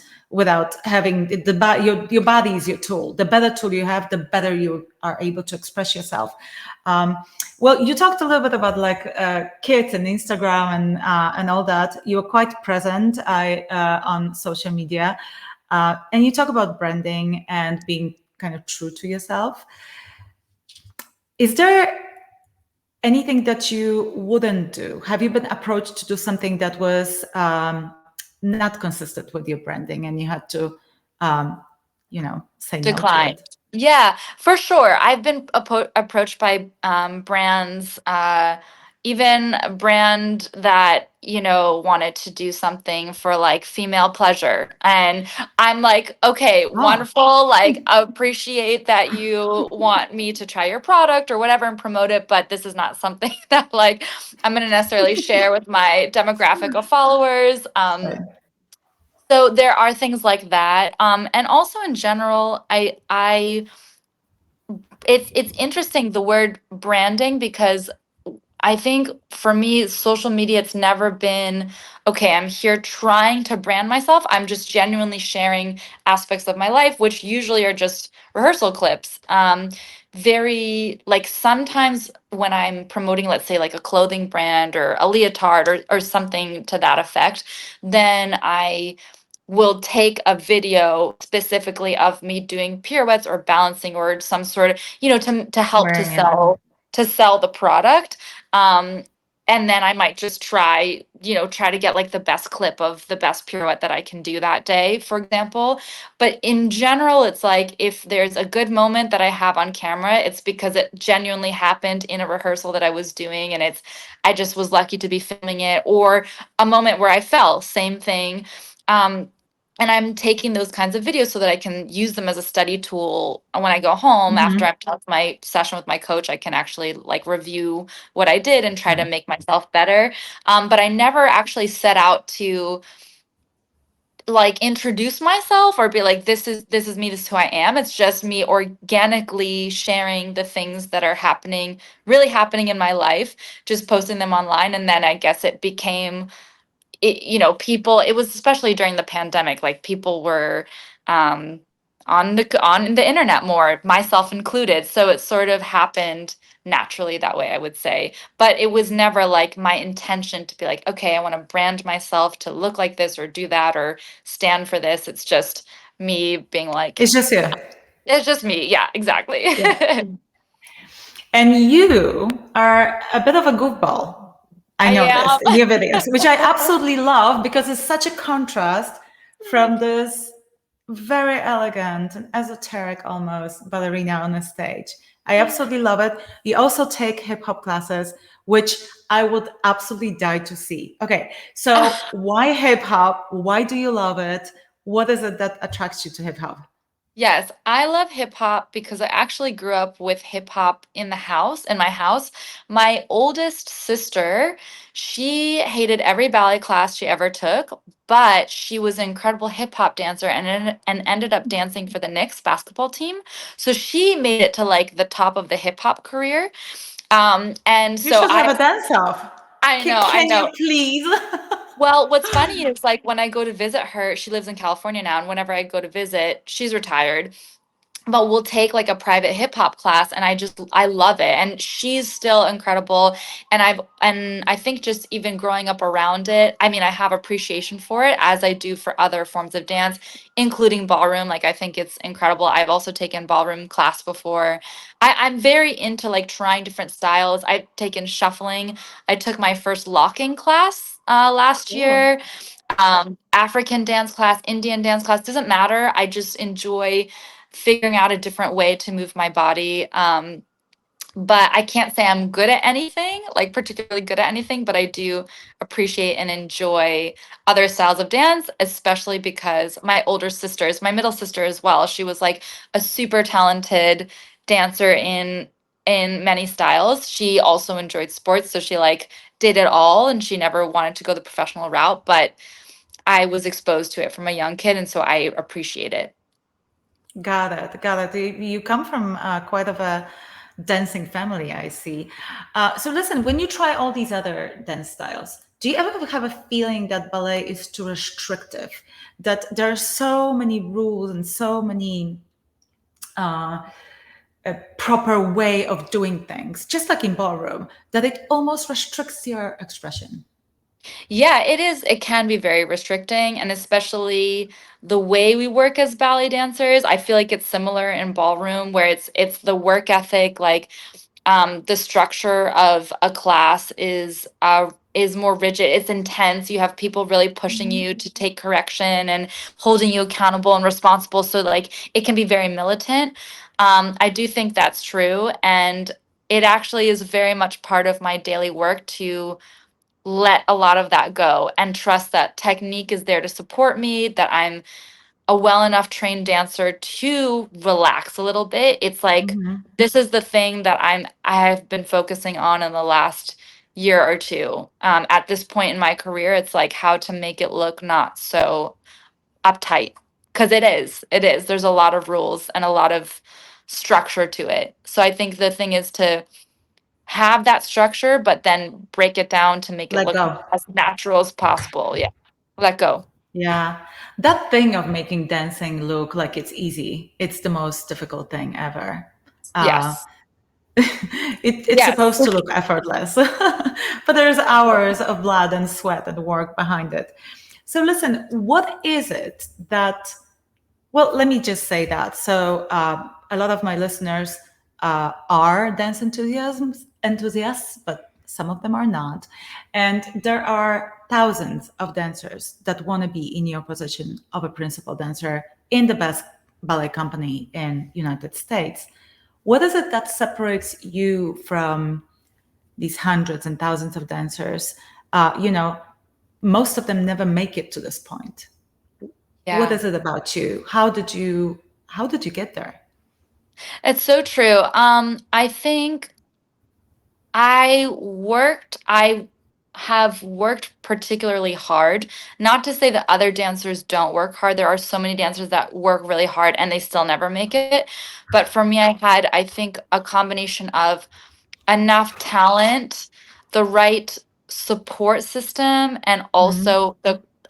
having your body is your tool. The better tool you have, the better you are able to express yourself. Um, well, you talked a little bit about like kids and Instagram and all that. You're quite present on social media, and you talk about branding and being kind of true to yourself. Is there anything that you wouldn't do? Have you been approached to do something that was not consistent with your branding and you had to, um, say no to Decline. it? Yeah, for sure. I've been approached by brands, even a brand that, wanted to do something for like female pleasure. And I'm like, okay, Oh, wonderful. Like, I appreciate that you want me to try your product or whatever and promote it, but this is not something that like I'm going to necessarily share with my demographic of followers. sorry. So there are things like that, and also in general, I it's interesting the word branding because I think for me, social media, it's never been, okay, I'm here trying to brand myself. I'm just genuinely sharing aspects of my life, which usually are just rehearsal clips. Very like sometimes when I'm promoting, let's say, like a clothing brand or a leotard or something to that effect, then I will take a video specifically of me doing pirouettes or balancing or some sort of, to help Wearing it. to sell the product. um, and then I might just try to get like the best clip of the best pirouette that I can do that day, for example. But in general, it's like if there's a good moment that I have on camera, it's because it genuinely happened in a rehearsal that I was doing, and I just was lucky to be filming it, or a moment where I fell, same thing. Um, and I'm taking those kinds of videos so that I can use them as a study tool when I go home after Mhm. I'm done with my session with my coach. I can actually like review what I did and try to Yeah. make myself better. But I never actually set out to like introduce myself or be like, this is me, this is who I am. It's just me organically sharing the things that are happening, really happening in my life, just posting them online. And then I guess it became people, it was especially during the pandemic, like people were um on the internet more, myself included, so it sort of happened naturally that way, I would say. But it was never like my intention to be like, okay, I want to brand myself to look like this or do that or stand for this. It's just me being like, It's just you. it's just me. Yeah, exactly. Yeah. And you are a bit of a goofball. I I know this in your am. videos, which I absolutely love because it's such a contrast from this very elegant and esoteric almost ballerina on the stage. I absolutely love it. You also take hip hop classes, which I would absolutely die to see. Okay, so why hip hop? Why do you love it? What is it that attracts you to hip hop? Yes, I love hip hop because I actually grew up with hip hop in my house. My oldest sister, she hated every ballet class she ever took, but she was an incredible hip hop dancer and ended up dancing for the Knicks basketball team. So she made it to like the top of the hip hop career. And You so should have a dance off. I Can you know. please? Well, what's funny is like when I go to visit her, she lives in California now, and whenever I go to visit, she's retired, but we'll take like a private hip hop class, and I love it, and she's still incredible. And I think just even growing up around it, I mean, I have appreciation for it as I do for other forms of dance, including ballroom. Like I think it's incredible. I've also taken ballroom class before. I'm very into like trying different styles. I've taken shuffling. I took my first locking class last Cool. year. African dance class, Indian dance class, doesn't matter. I just enjoy figuring out a different way to move my body. But I can't say I'm good at anything, like particularly good at anything, but I do appreciate and enjoy other styles of dance, especially because my middle sister as well, she was like a super talented dancer in many styles. She also enjoyed sports, so she like did it all and she never wanted to go the professional route, but I was exposed to it from a young kid, and so I appreciate it. Got it. Got it. You come from quite of a dancing family, I see. So listen, when you try all these other dance styles, do you ever have a feeling that ballet is too restrictive? That there are so many rules and so many a proper way of doing things, just like in ballroom, that it almost restricts your expression? Yeah, it is. It can be very restricting, and especially the way we work as ballet dancers. I feel like it's similar in ballroom where it's the work ethic, like the structure of a class is more rigid. It's intense. You have people really pushing Mhm. you to take correction and holding you accountable and responsible. So like it can be very militant. I do think that's true, and it actually is very much part of my daily work to let a lot of that go and trust that technique is there to support me, that I'm a well enough trained dancer to relax a little bit. It's like Mhm. this is the thing that I've been focusing on in the last year or two. At this point in my career, it's like how to make it look not so uptight, because it is there's a lot of rules and a lot of structure to it. So I think the thing is to have that structure, but then break it down to make it Let look go. as natural as possible. Yeah. Let go. Yeah. That thing of making dancing look like it's easy, it's the most difficult thing ever. Uh, Yes. it's Yes. supposed to look effortless, but there's hours of blood and sweat and work behind it. So, listen, what is it that, well, let me just say that. So, a lot of my listeners are dance enthusiasts, but some of them are not. And there are thousands of dancers that want to be in your position of a principal dancer in the best ballet company in United States. What is it that separates you from these hundreds and thousands of dancers? Most of them never make it to this point. What Yeah. is it about you? How did you get there? It's so true. I think I have worked particularly hard. Not to say that other dancers don't work hard. There are so many dancers that work really hard and they still never make it. But for me, I think, a combination of enough talent, the right support system, and Mhm. also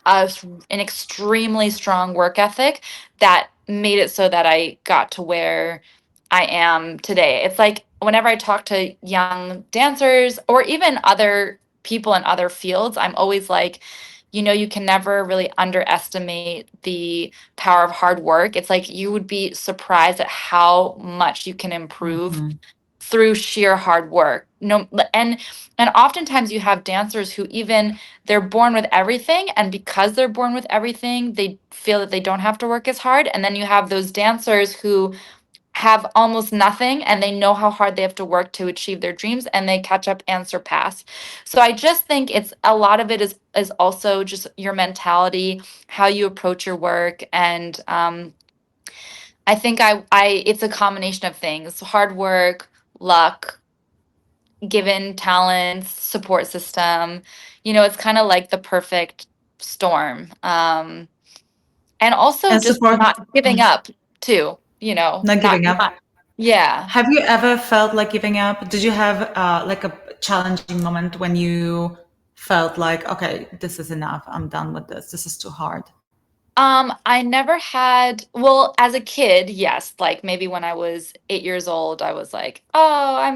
an extremely strong work ethic that made it so that I got to where I am today. It's like whenever I talk to young dancers or even other people in other fields, I'm always like, you can never really underestimate the power of hard work. It's like you would be surprised at how much you can improve Mhm. through sheer hard work. No, and oftentimes you have dancers who, even they're born with everything, and because they're born with everything, they feel that they don't have to work as hard. And then you have those dancers who have almost nothing and they know how hard they have to work to achieve their dreams, and they catch up and surpass. So I just think it's a lot of it is also just your mentality, how you approach your work. And I think I it's a combination of things: hard work, luck, given talents, support system. It's kind of like the perfect storm. And also And just support, not giving mm, up too, not giving up. not, yeah. Have you ever felt like giving up? Did you have like a challenging moment when you felt like, okay, this is enough. I'm done with this. This is too hard. I never had, well, as a kid, yes, like maybe when I was 8 years old, I was like, oh, I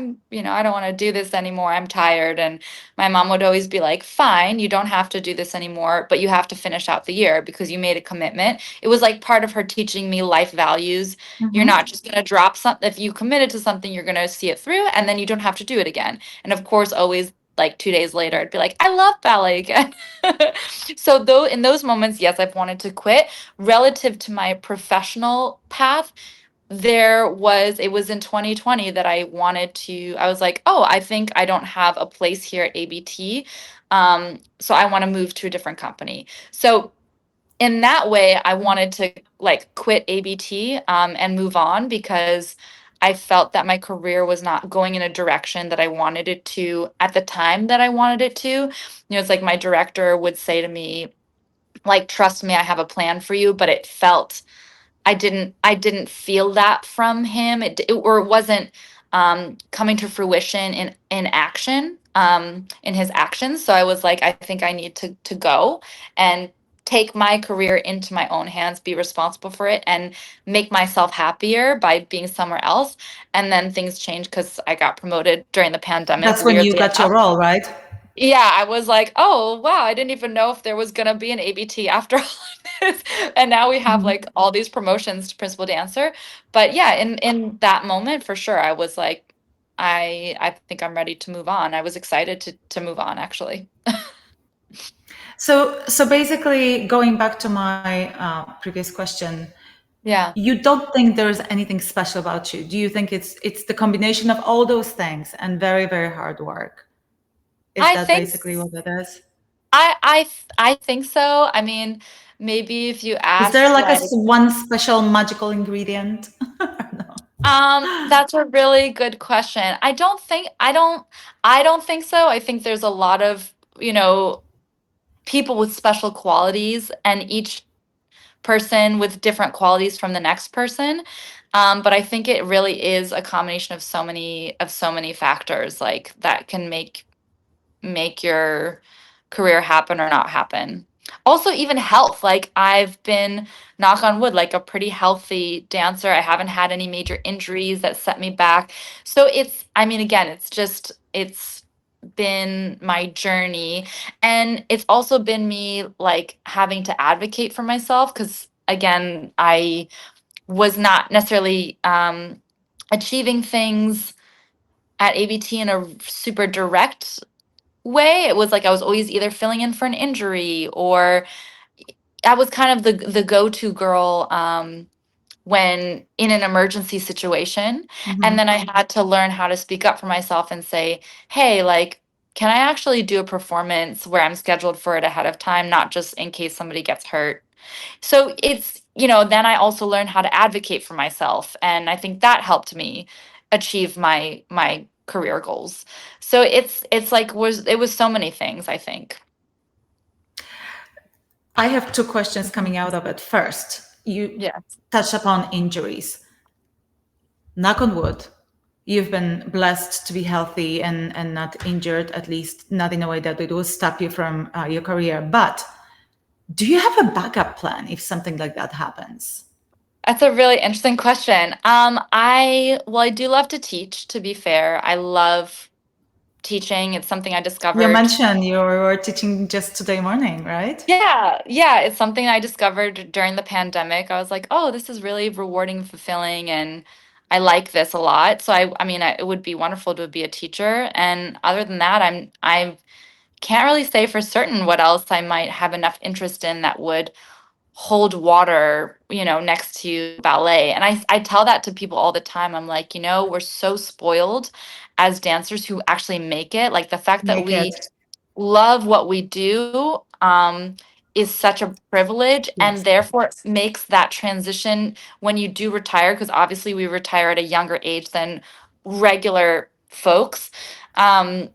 don't want to do this anymore. I'm tired. And my mom would always be like, fine, you don't have to do this anymore, but you have to finish out the year because you made a commitment. It was like part of her teaching me life values. You're Hmm. not just going to drop something. If you committed to something, you're going to see it through, and then you don't have to do it again. And of course, always like 2 days later, I'd be like, I love ballet again. So though in those moments, yes, I've wanted to quit. Relative to my professional path, it was in 2020 that I was like, oh, I think I don't have a place here at ABT. So I want to move to a different company. So in that way, I wanted to like quit ABT, and move on, because I felt that my career was not going in a direction that I wanted it to at the time that I wanted it to. It's like my director would say to me, like, trust me, I have a plan for you, but it felt, I didn't feel that from him. Or it wasn't coming to fruition in action, in his actions. So I was like, I think I need to go and take my career into my own hands, be responsible for it, and make myself happier by being somewhere else. And then things changed because I got promoted during the pandemic, That's when you weirdly got your enough. role, right? Yeah, I was like, oh, wow, I didn't even know if there was gonna be an ABT after all this. And now we have like Mhm. all these promotions to principal dancer. But yeah, in that moment, for sure, I was like, I think I'm ready to move on. I was excited to move on, actually. So basically, going back to my previous question, Yeah. you don't think there's anything special about you? Do you think it's the combination of all those things and very, very hard work? Is I that think basically what it is? I think so. I mean, maybe if you Is there asked like a like, one special magical ingredient? No. that's a really good question. I don't think so. I think there's a lot of, people with special qualities, and each person with different qualities from the next person. But I think it really is a combination of so many factors like that can make your career happen or not happen. Also, even health. Like I've been, knock on wood, like a pretty healthy dancer. I haven't had any major injuries that set me back. So I mean, again, it's been my journey. And it's also been me like having to advocate for myself because, again, I was not necessarily achieving things at ABT in a super direct way. It was like I was always either filling in for an injury or I was kind of the go-to girl when in an emergency situation. And then Mhm. I had to learn how to speak up for myself and say, hey, like, can I actually do a performance where I'm scheduled for it ahead of time, not just in case somebody gets hurt? So then I also learned how to advocate for myself. And I think that helped me achieve my career goals. So it's like it was so many things, I think. I have two questions coming out of it. First, you Yeah. touched upon injuries. Knock on wood, you've been blessed to be healthy and not injured, at least not in a way that it will stop you from your career. But do you have a backup plan if something like that happens? That's a really interesting question. I do love to teach, to be fair. I love teaching. It's something I You discovered. mentioned you were teaching just today morning, right? Yeah, yeah, it's something I discovered during the pandemic. I was like, "Oh, this is really rewarding, fulfilling, and I like this a lot." So I mean, it would be wonderful to be a teacher. And other than that, I can't really say for certain what else I might have enough interest in that would hold water, next to ballet. And I tell that to people all the time. I'm like, we're so spoiled as dancers who actually make it. Like the fact that Make it. we love what we do is such a privilege and Yes. therefore makes that transition when you do retire, because obviously we retire at a younger age than regular folks. Um,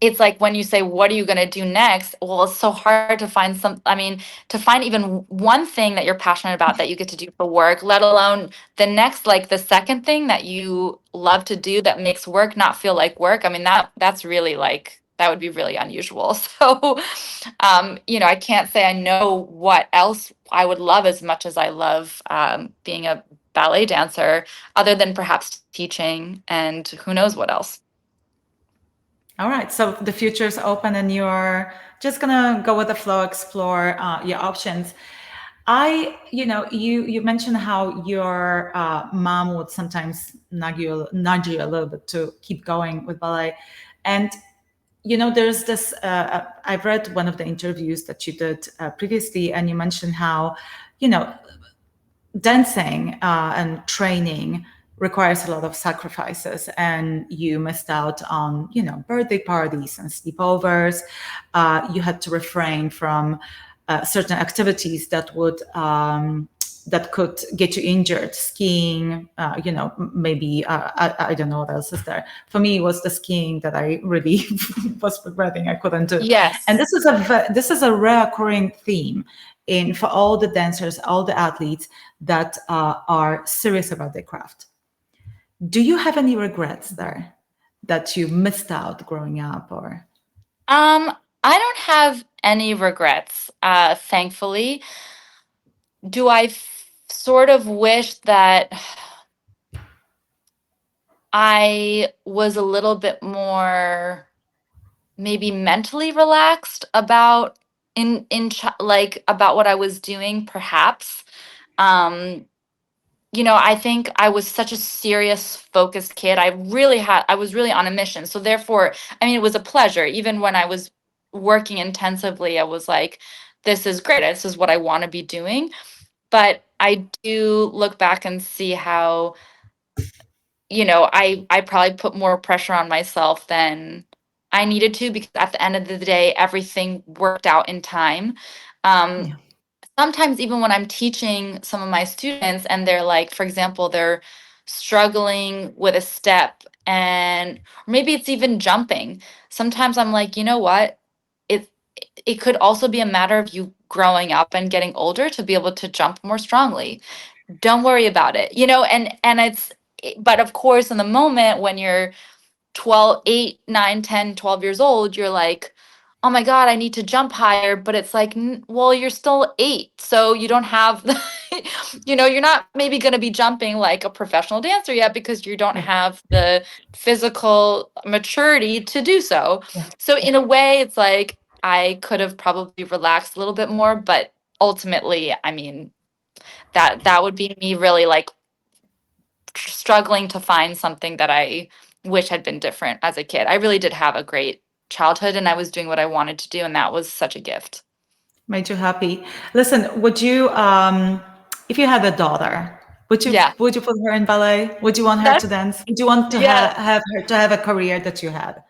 it's like when you say, what are you going to do next? Well, it's so hard to find to find even one thing that you're passionate about that you get to do for work, let alone the next, like the second thing that you love to do that makes work not feel like work. I mean, that's really like, that would be really unusual. So, I can't say I know what else I would love as much as I love being a ballet dancer, other than perhaps teaching and who knows what else. All right. So the future is open and you're just going to go with the flow, explore your options. You mentioned how your mom would sometimes nudge you a little bit to keep going with ballet. And, there's this, I've read one of the interviews that you did previously, and you mentioned how, you know, dancing and training requires a lot of sacrifices, and you missed out on birthday parties and sleepovers. You had to refrain from certain activities that could get you injured, skiing, maybe I don't know what else is there. For me, it was the skiing that I really was regretting I couldn't do. And Yes. this is a recurring theme in for all the dancers, all the athletes that are serious about their craft. Do you have any regrets there that you missed out growing up, or? I don't have any regrets, thankfully. Do I sort of wish that I was a little bit more maybe mentally relaxed about like about what I was doing, perhaps. Um, I think I was such a serious, focused kid. I was really on a mission. So therefore, I mean, it was a pleasure. Even when I was working intensively, I was like, this is great. This is what I want to be doing. But I do look back and see how, I probably put more pressure on myself than I needed to, because at the end of the day, everything worked out in time. Um, Yeah. Sometimes even when I'm teaching some of my students and they're like, for example, they're struggling with a step, and or maybe it's even jumping. Sometimes I'm like, you know what? it could also be a matter of you growing up and getting older to be able to jump more strongly. Don't worry about it, and but of course, in the moment when you're 12, 8, 9, 10, 12 years old, you're like, oh my God, I need to jump higher. But it's like, well, you're still 8. So you don't have, you're not maybe going to be jumping like a professional dancer yet because you don't Yeah, have the physical maturity to do so. yeah. So in a way, it's like I could have probably relaxed a little bit more. But ultimately, I mean, that would be me really like struggling to find something that I wish had been different as a kid. I really did have a great childhood and I was doing what I wanted to do, and that was such a gift. Made you happy. Listen, would you, if you had a daughter, Yeah. would you put her in ballet? Would you want her to That's dance? Would you want to yeah. have her to have a career that you had?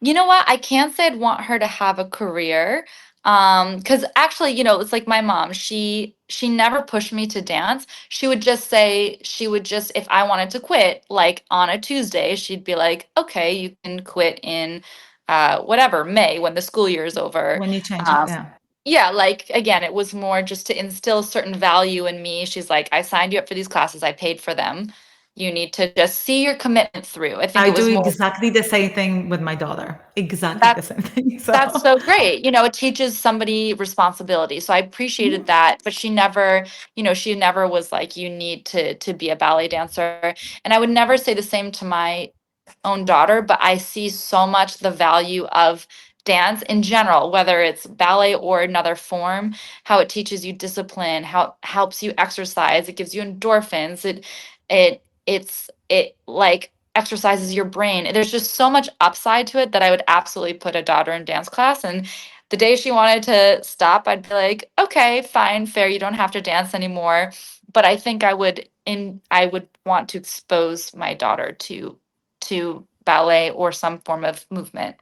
You know what? I can't say I'd want her to have a career. Because actually, it's like my mom. She never pushed me to dance. She would just if I wanted to quit, like on a Tuesday, she'd be like, okay, you can quit in whatever, May when the school year is over. When you change it, Um, yeah. yeah, like again, it was more just to instill certain value in me. She's like, I signed you up for these classes, I paid for them. You need to just see your commitment through. I think I it do was more exactly the same thing with my daughter. Exactly that the same thing. that's So, so great. It teaches somebody responsibility. So I appreciated that, but she never was like, you need to be a ballet dancer. And I would never say the same to my own daughter, but I see so much the value of dance in general, whether it's ballet or another form, how it teaches you discipline, how it helps you exercise, it gives you endorphins, it like exercises your brain. There's just so much upside to it that I would absolutely put a daughter in dance class. And the day she wanted to stop, I'd be like, okay, fine, fair, you don't have to dance anymore. But I think I would want to expose my daughter to ballet or some form of movement.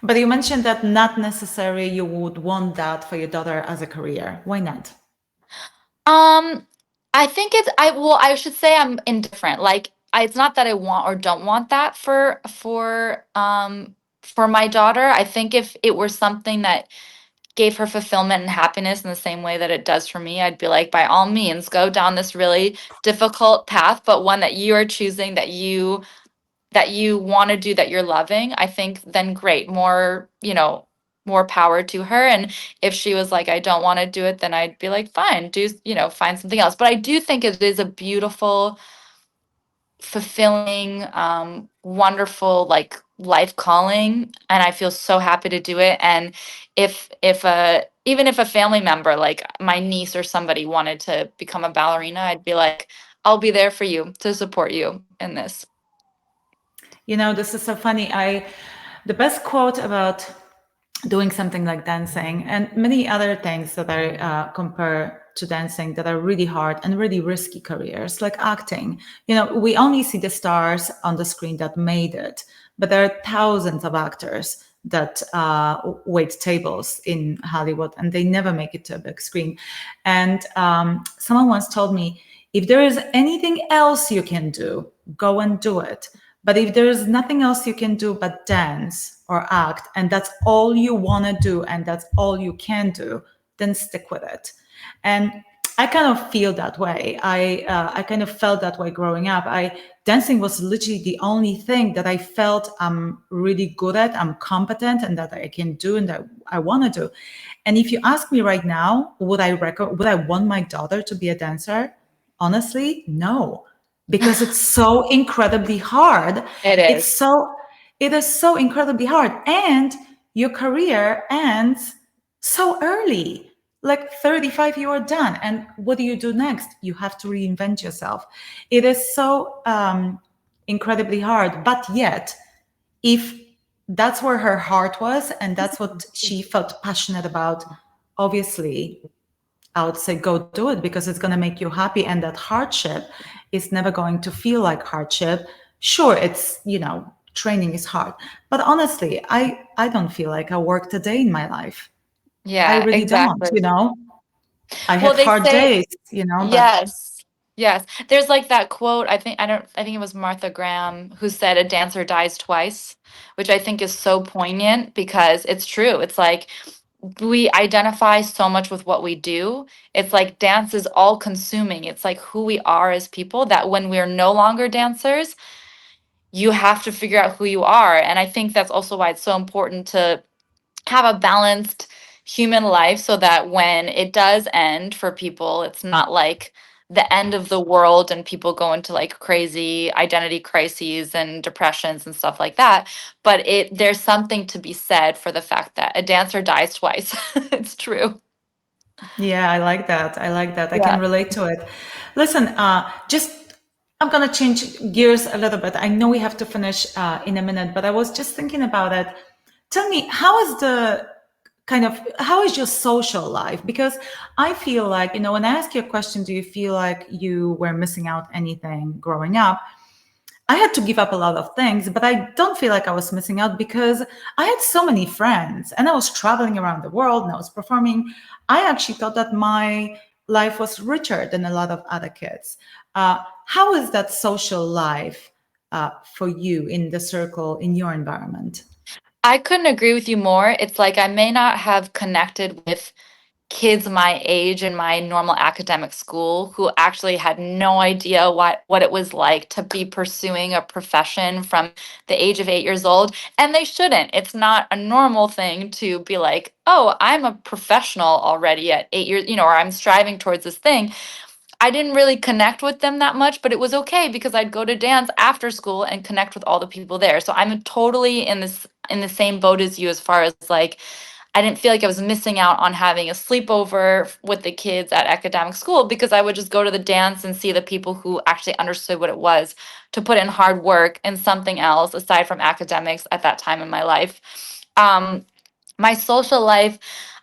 but you mentioned that not necessarily you would want that for your daughter as a career. Why not? Um, I think I should say I'm indifferent. Like it's not that I want or don't want that for my daughter. I think if it were something that gave her fulfillment and happiness in the same way that it does for me, I'd be like, by all means, go down this really difficult path, but one that you are choosing, that you want to do, that you're loving, I think then great, more power to her. And if she was like, I don't want to do it, then I'd be like, fine, find something else. But I do think it is a beautiful, fulfilling, wonderful like life calling, and I feel so happy to do it. And if a even if a family member like my niece or somebody wanted to become a ballerina, I'd be like, I'll be there for you to support you in this. This is so funny. The best quote about doing something like dancing and many other things that I compare to dancing that are really hard and really risky careers, like acting. We only see the stars on the screen that made it, but there are thousands of actors that wait tables in Hollywood and they never make it to a big screen. And someone once told me, if there is anything else you can do, go and do it. But if there is nothing else you can do but dance or act, and that's all you want to do, and that's all you can do, then stick with it. And I kind of feel that way. I kind of felt that way growing up. Dancing was literally the only thing that I felt I'm really good at, I'm competent, and that I can do, and that I want to do. And if you ask me right now, would I want my daughter to be a dancer? Honestly, no, because it's so incredibly hard. It It's is. so it is so incredibly hard, and your career ends so early. Like 35, you are done. And what do you do next? You have to reinvent yourself. It is so incredibly hard. But yet, if that's where her heart was and that's what she felt passionate about, obviously I would say go do it because it's going to make you happy. And that hardship is never going to feel like hardship. Sure, training is hard. But honestly, I don't feel like I worked a day in my life. I Yeah, really don't, exactly. I Well, had they hard say days, but yes. Yes. There's like that quote, I think it was Martha Graham who said a dancer dies twice, which I think is so poignant because it's true. It's like we identify so much with what we do. It's like dance is all consuming. It's like who we are as people that when we're no longer dancers, you have to figure out who you are. And I think that's also why it's so important to have a balanced human life so that when it does end for people, it's not like the end of the world and people go into like crazy identity crises and depressions and stuff like that. But there's something to be said for the fact that a dancer dies twice. It's true. Yeah, I like that. I like that. I can Yeah. relate to it. Listen, just I'm gonna change gears a little bit. I know we have to finish in a minute, but I was just thinking about it. Tell me, how is your social life? Because I feel like, when I ask you a question, do you feel like you were missing out anything growing up? I had to give up a lot of things, but I don't feel like I was missing out because I had so many friends and I was traveling around the world and I was performing. I actually thought that my life was richer than a lot of other kids. How is that social life for you in the circle, in your environment? I couldn't agree with you more. It's like I may not have connected with kids my age in my normal academic school who actually had no idea what it was like to be pursuing a profession from the age of 8 years old. And they shouldn't. It's not a normal thing to be like, oh, I'm a professional already at 8 years, or I'm striving towards this thing. I didn't really connect with them that much, but it was okay because I'd go to dance after school and connect with all the people there. So I'm totally in the same boat as you as far as like I didn't feel like I was missing out on having a sleepover with the kids at academic school because I would just go to the dance and see the people who actually understood what it was to put in hard work and something else aside from academics at that time in my life. Um, my social life,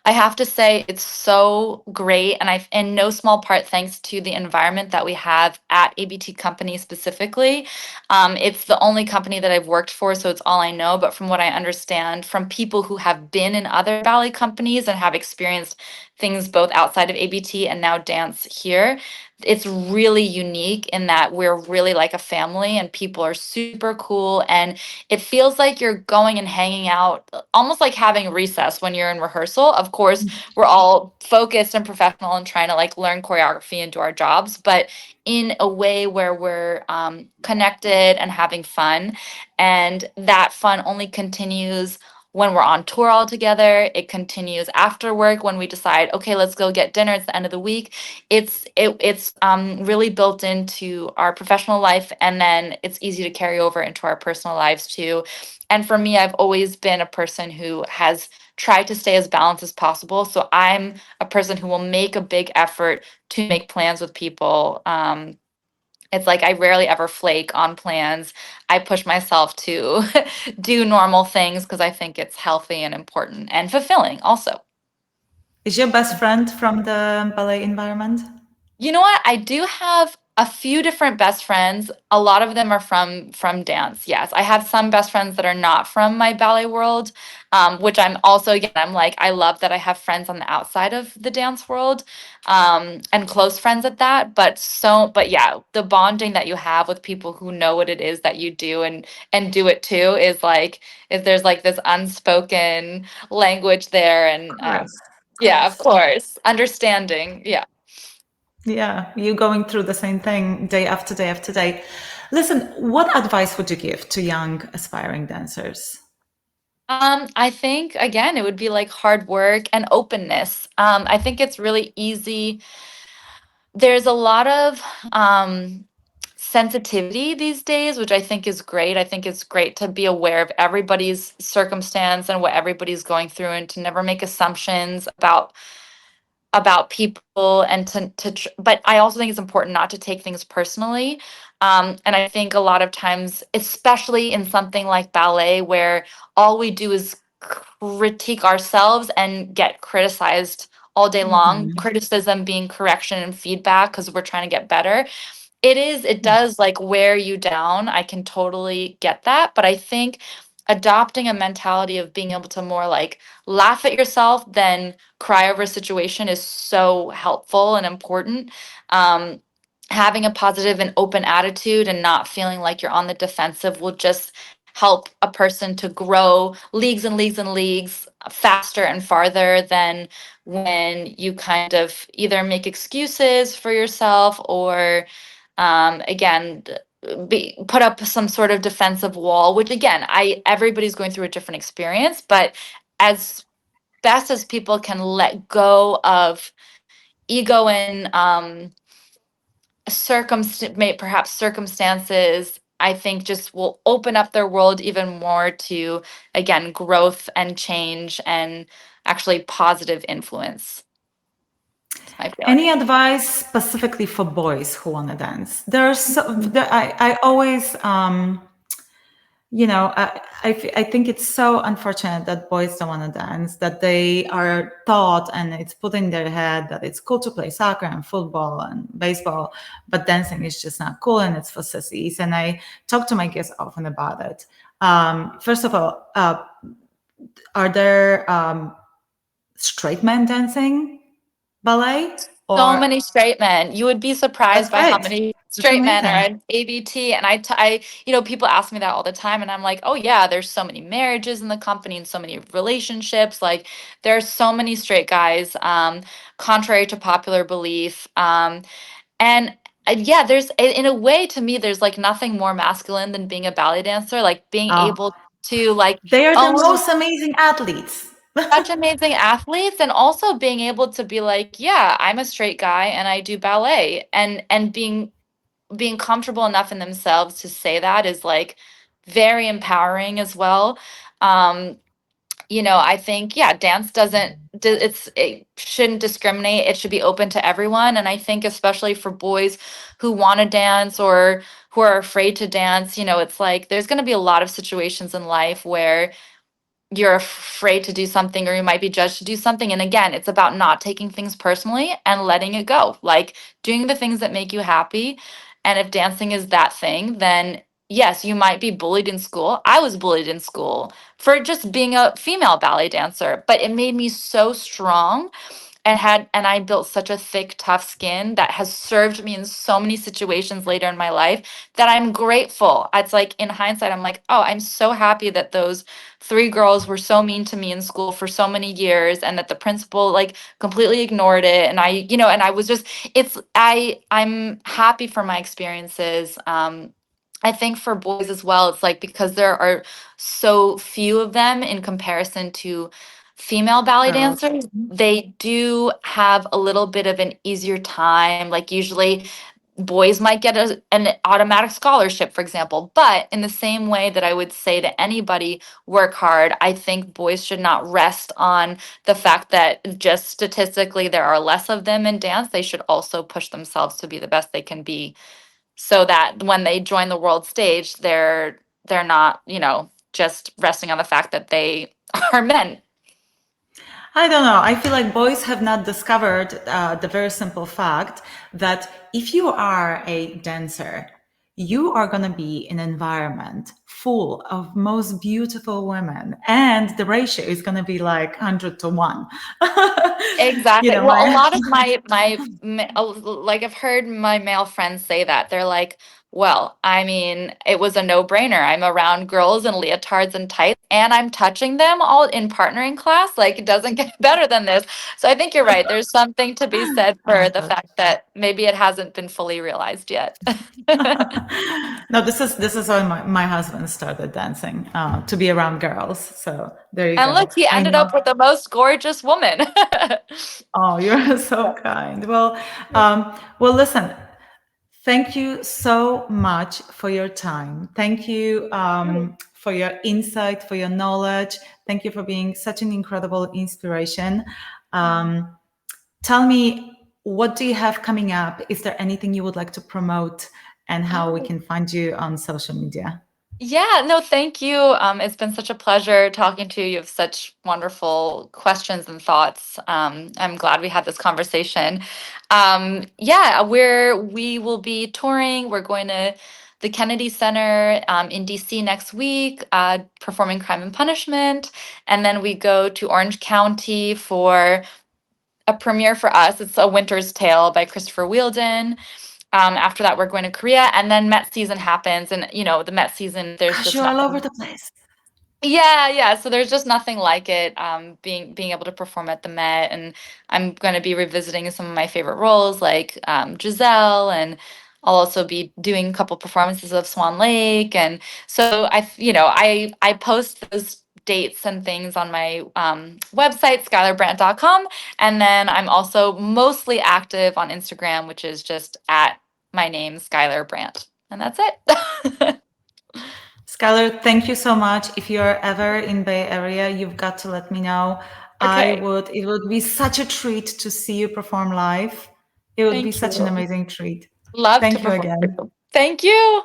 I have to say it's so great, and I in no small part thanks to the environment that we have at ABT Company specifically. It's the only company that I've worked for, so it's all I know. But from what I understand from people who have been in other ballet companies and have experienced things both outside of ABT and now dance here, it's really unique in that we're really like a family and people are super cool, and it feels like you're going and hanging out almost like having recess when you're in rehearsal. Of course, we're all focused and professional and trying to like learn choreography and do our jobs, but in a way where we're connected and having fun. And that fun only continues when we're on tour all together. It continues after work when we decide, okay, let's go get dinner. It's the end of the week. It's really built into our professional life, and then it's easy to carry over into our personal lives too. And for me, I've always been a person who has tried to stay as balanced as possible. So I'm a person who will make a big effort to make plans with people. It's like I rarely ever flake on plans. I push myself to do normal things because I think it's healthy and important and fulfilling also. Is your best friend from the ballet environment? You know what? I do have a few different best friends. A lot of them are from dance. Yes, I have some best friends that are not from my ballet world, which I'm also again. I'm like I love that I have friends on the outside of the dance world, and close friends at that. But yeah, the bonding that you have with people who know what it is that you do and do it too is like is there's like this unspoken language there, Of and course, of yeah, of course. course, understanding. Yeah. Yeah, you going through the same thing day after day after day. Listen, what advice would you give to young aspiring dancers? I think again, it would be like hard work and openness. I think it's really easy. There's a lot of sensitivity these days, which I think is great. I think it's great to be aware of everybody's circumstance and what everybody's going through, and to never make assumptions about people and but I also think it's important not to take things personally. And I think a lot of times, especially in something like ballet where all we do is critique ourselves and get criticized all day long, Mhm. criticism being correction and feedback because we're trying to get better. It does like wear you down. I can totally get that. But I think adopting a mentality of being able to more like laugh at yourself than cry over a situation is so helpful and important. Um, having a positive and open attitude and not feeling like you're on the defensive will just help a person to grow leagues and leagues and leagues faster and farther than when you kind of either make excuses for yourself or again put up some sort of defensive wall, which again, I everybody's going through a different experience, but as best as people can let go of ego and perhaps circumstances, I think just will open up their world even more to, again, growth and change and actually positive influence. That's my feeling. Any advice specifically for boys who want to dance? I always, I think it's so unfortunate that boys don't want to dance, that they are taught and it's put in their head that it's cool to play soccer and football and baseball, but dancing is just not cool and it's for sissies. And I talk to my kids often about it. First of all, are there straight men dancing ballet? So Or many straight men. You would be that's surprised by how great. many That's straight men are amazing. in ABT. And people ask me that all the time. And I'm like, oh, yeah, there's so many marriages in the company and so many relationships. Like, there are so many straight guys, contrary to popular belief. And yeah, in a way, to me, there's like nothing more masculine than being a ballet dancer, like being Oh, able to like they are the own most amazing athletes. such amazing athletes and also being able to be like, yeah, I'm a straight guy and I do ballet and being comfortable enough in themselves to say that is like very empowering as well. Um, I think, yeah, dance it shouldn't discriminate. It should be open to everyone. And I think especially for boys who want to dance or who are afraid to dance, it's like there's going to be a lot of situations in life where you're afraid to do something or you might be judged to do something. And again, it's about not taking things personally and letting it go, like doing the things that make you happy. And if dancing is that thing, then yes, you might be bullied in school. I was bullied in school for just being a female ballet dancer, but it made me so strong and I built such a thick, tough skin that has served me in so many situations later in my life that I'm grateful. It's like in hindsight, I'm like, oh, I'm so happy that those three girls were so mean to me in school for so many years and that the principal like completely ignored it. And and I was just I'm happy for my experiences. I think for boys as well, it's like because there are so few of them in comparison to female ballet Girls. dancers, they do have a little bit of an easier time. Like usually boys might get an automatic scholarship, for example. But in the same way that I would say to anybody, work hard, I think boys should not rest on the fact that just statistically there are less of them in dance. They should also push themselves to be the best they can be so that when they join the world stage, they're not, just resting on the fact that they are men. I don't know. I feel like boys have not discovered the very simple fact that if you are a dancer, you are going to be in an environment full of most beautiful women, and the ratio is going to be like 100 to 1. You Exactly. know, Well, a my lot of like I've heard my male friends say that. They're like, well, I mean, it was a no-brainer. I'm around girls in leotards and tights, and I'm touching them all in partnering class. Like, it doesn't get better than this. So I think you're right. There's something to be said for the God. fact that maybe it hasn't been fully realized yet. No, this is when my husband started dancing to be around girls. So there you And go. look, he I ended know. up with the most gorgeous woman. Oh, you're so kind. Well, listen. Thank you so much for your time. Thank you for your insight, for your knowledge. Thank you for being such an incredible inspiration. Um, Tell me, what do you have coming up? Is there anything you would like to promote and how we Oh, can find you on social media? yeah, no, thank you. It's been such a pleasure talking to you. You have such wonderful questions and thoughts. I'm glad we had this conversation. Yeah, we will be touring. We're going to the Kennedy Center in DC next week, performing Crime and Punishment, and then we go to Orange County for a premiere for us. It's A Winter's Tale by Christopher Wheeldon. After that, we're going to Korea, and then Met season happens, and the Met season, there's Gosh, just you're all over nothing. the place. Yeah. So there's just nothing like it. Being able to perform at the Met, and I'm going to be revisiting some of my favorite roles, like Giselle, and I'll also be doing a couple performances of Swan Lake, and so I post those dates and things on my website, SkylarBrandt.com, and then I'm also mostly active on Instagram, which is just at my name, Skylar Brandt, and that's it. Skylar, thank you so much. If you're ever in Bay Area, you've got to let me know. Okay, It would be such a treat to see you perform live. It would be thank such an you. amazing treat. Love to Thank you perform for again. you. Thank you.